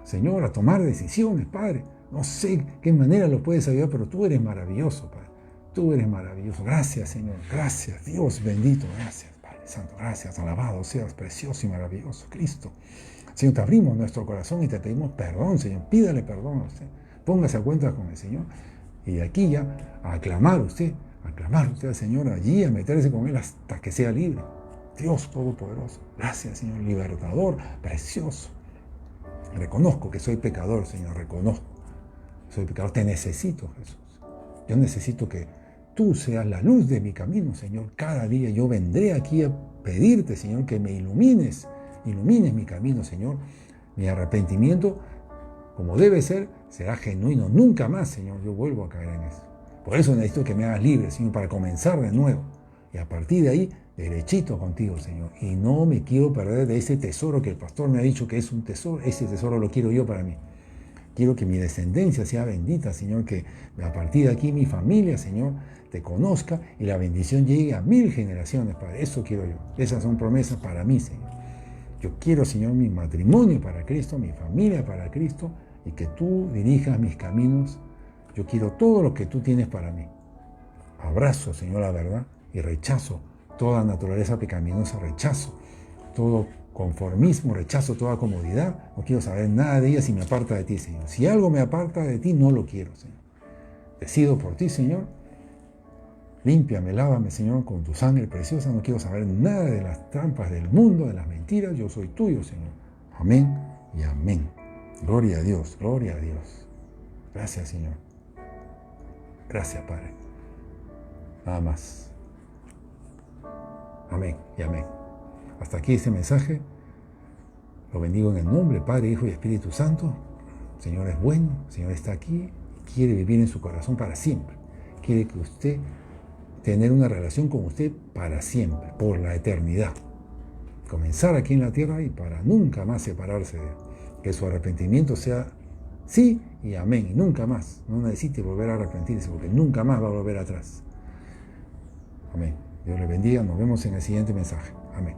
Señor, a tomar decisiones, Padre. No sé qué manera los puedes ayudar, pero tú eres maravilloso, Padre. Tú eres maravilloso. Gracias, Señor. Gracias, Dios bendito. Gracias, Padre Santo. Gracias. Alabado seas, precioso y maravilloso, Cristo. Señor, te abrimos nuestro corazón y te pedimos perdón, Señor. Pídale perdón a usted. Póngase a cuenta con el Señor. Y de aquí ya a aclamar usted al Señor allí, a meterse con Él hasta que sea libre. Dios Todopoderoso. Gracias, Señor. Libertador, precioso. Reconozco que soy pecador, Señor. Reconozco. Soy pecador. Te necesito, Jesús. Yo necesito que tú seas la luz de mi camino, Señor. Cada día yo vendré aquí a pedirte, Señor, que me ilumines mi camino, Señor. Mi arrepentimiento, como debe ser, será genuino. Nunca más, Señor, yo vuelvo a caer en eso. Por eso necesito que me hagas libre, Señor, para comenzar de nuevo. Y a partir de ahí, derechito contigo, Señor. Y no me quiero perder de ese tesoro que el pastor me ha dicho que es un tesoro. Ese tesoro lo quiero yo para mí. Quiero que mi descendencia sea bendita, Señor, que a partir de aquí mi familia, Señor, te conozca y la bendición llegue a 1000 generaciones, Padre. Eso quiero yo. Esas son promesas para mí, Señor. Yo quiero, Señor, mi matrimonio para Cristo, mi familia para Cristo, y que tú dirijas mis caminos. Yo quiero todo lo que tú tienes para mí. Abrazo, Señor, la verdad, y rechazo toda naturaleza pecaminosa, rechazo todo conformismo, rechazo toda comodidad. No quiero saber nada de ella si me aparta de ti, Señor. Si algo me aparta de ti, no lo quiero, Señor. Decido por ti, Señor. Límpiame, lávame, Señor, con tu sangre preciosa. No quiero saber nada de las trampas del mundo, de las mentiras. Yo soy tuyo, Señor. Amén y amén. Gloria a Dios, gloria a Dios. Gracias, Señor. Gracias, Padre. Nada más. Amén y amén. Hasta aquí este mensaje. Lo bendigo en el nombre, Padre, Hijo y Espíritu Santo. El Señor es bueno, el Señor está aquí, quiere vivir en su corazón para siempre. Quiere que usted, tener una relación con usted para siempre, por la eternidad. Comenzar aquí en la tierra y para nunca más separarse de él. Que su arrepentimiento sea sí y amén, y nunca más. No necesite volver a arrepentirse, porque nunca más va a volver atrás. Amén. Dios le bendiga. Nos vemos en el siguiente mensaje. Amén.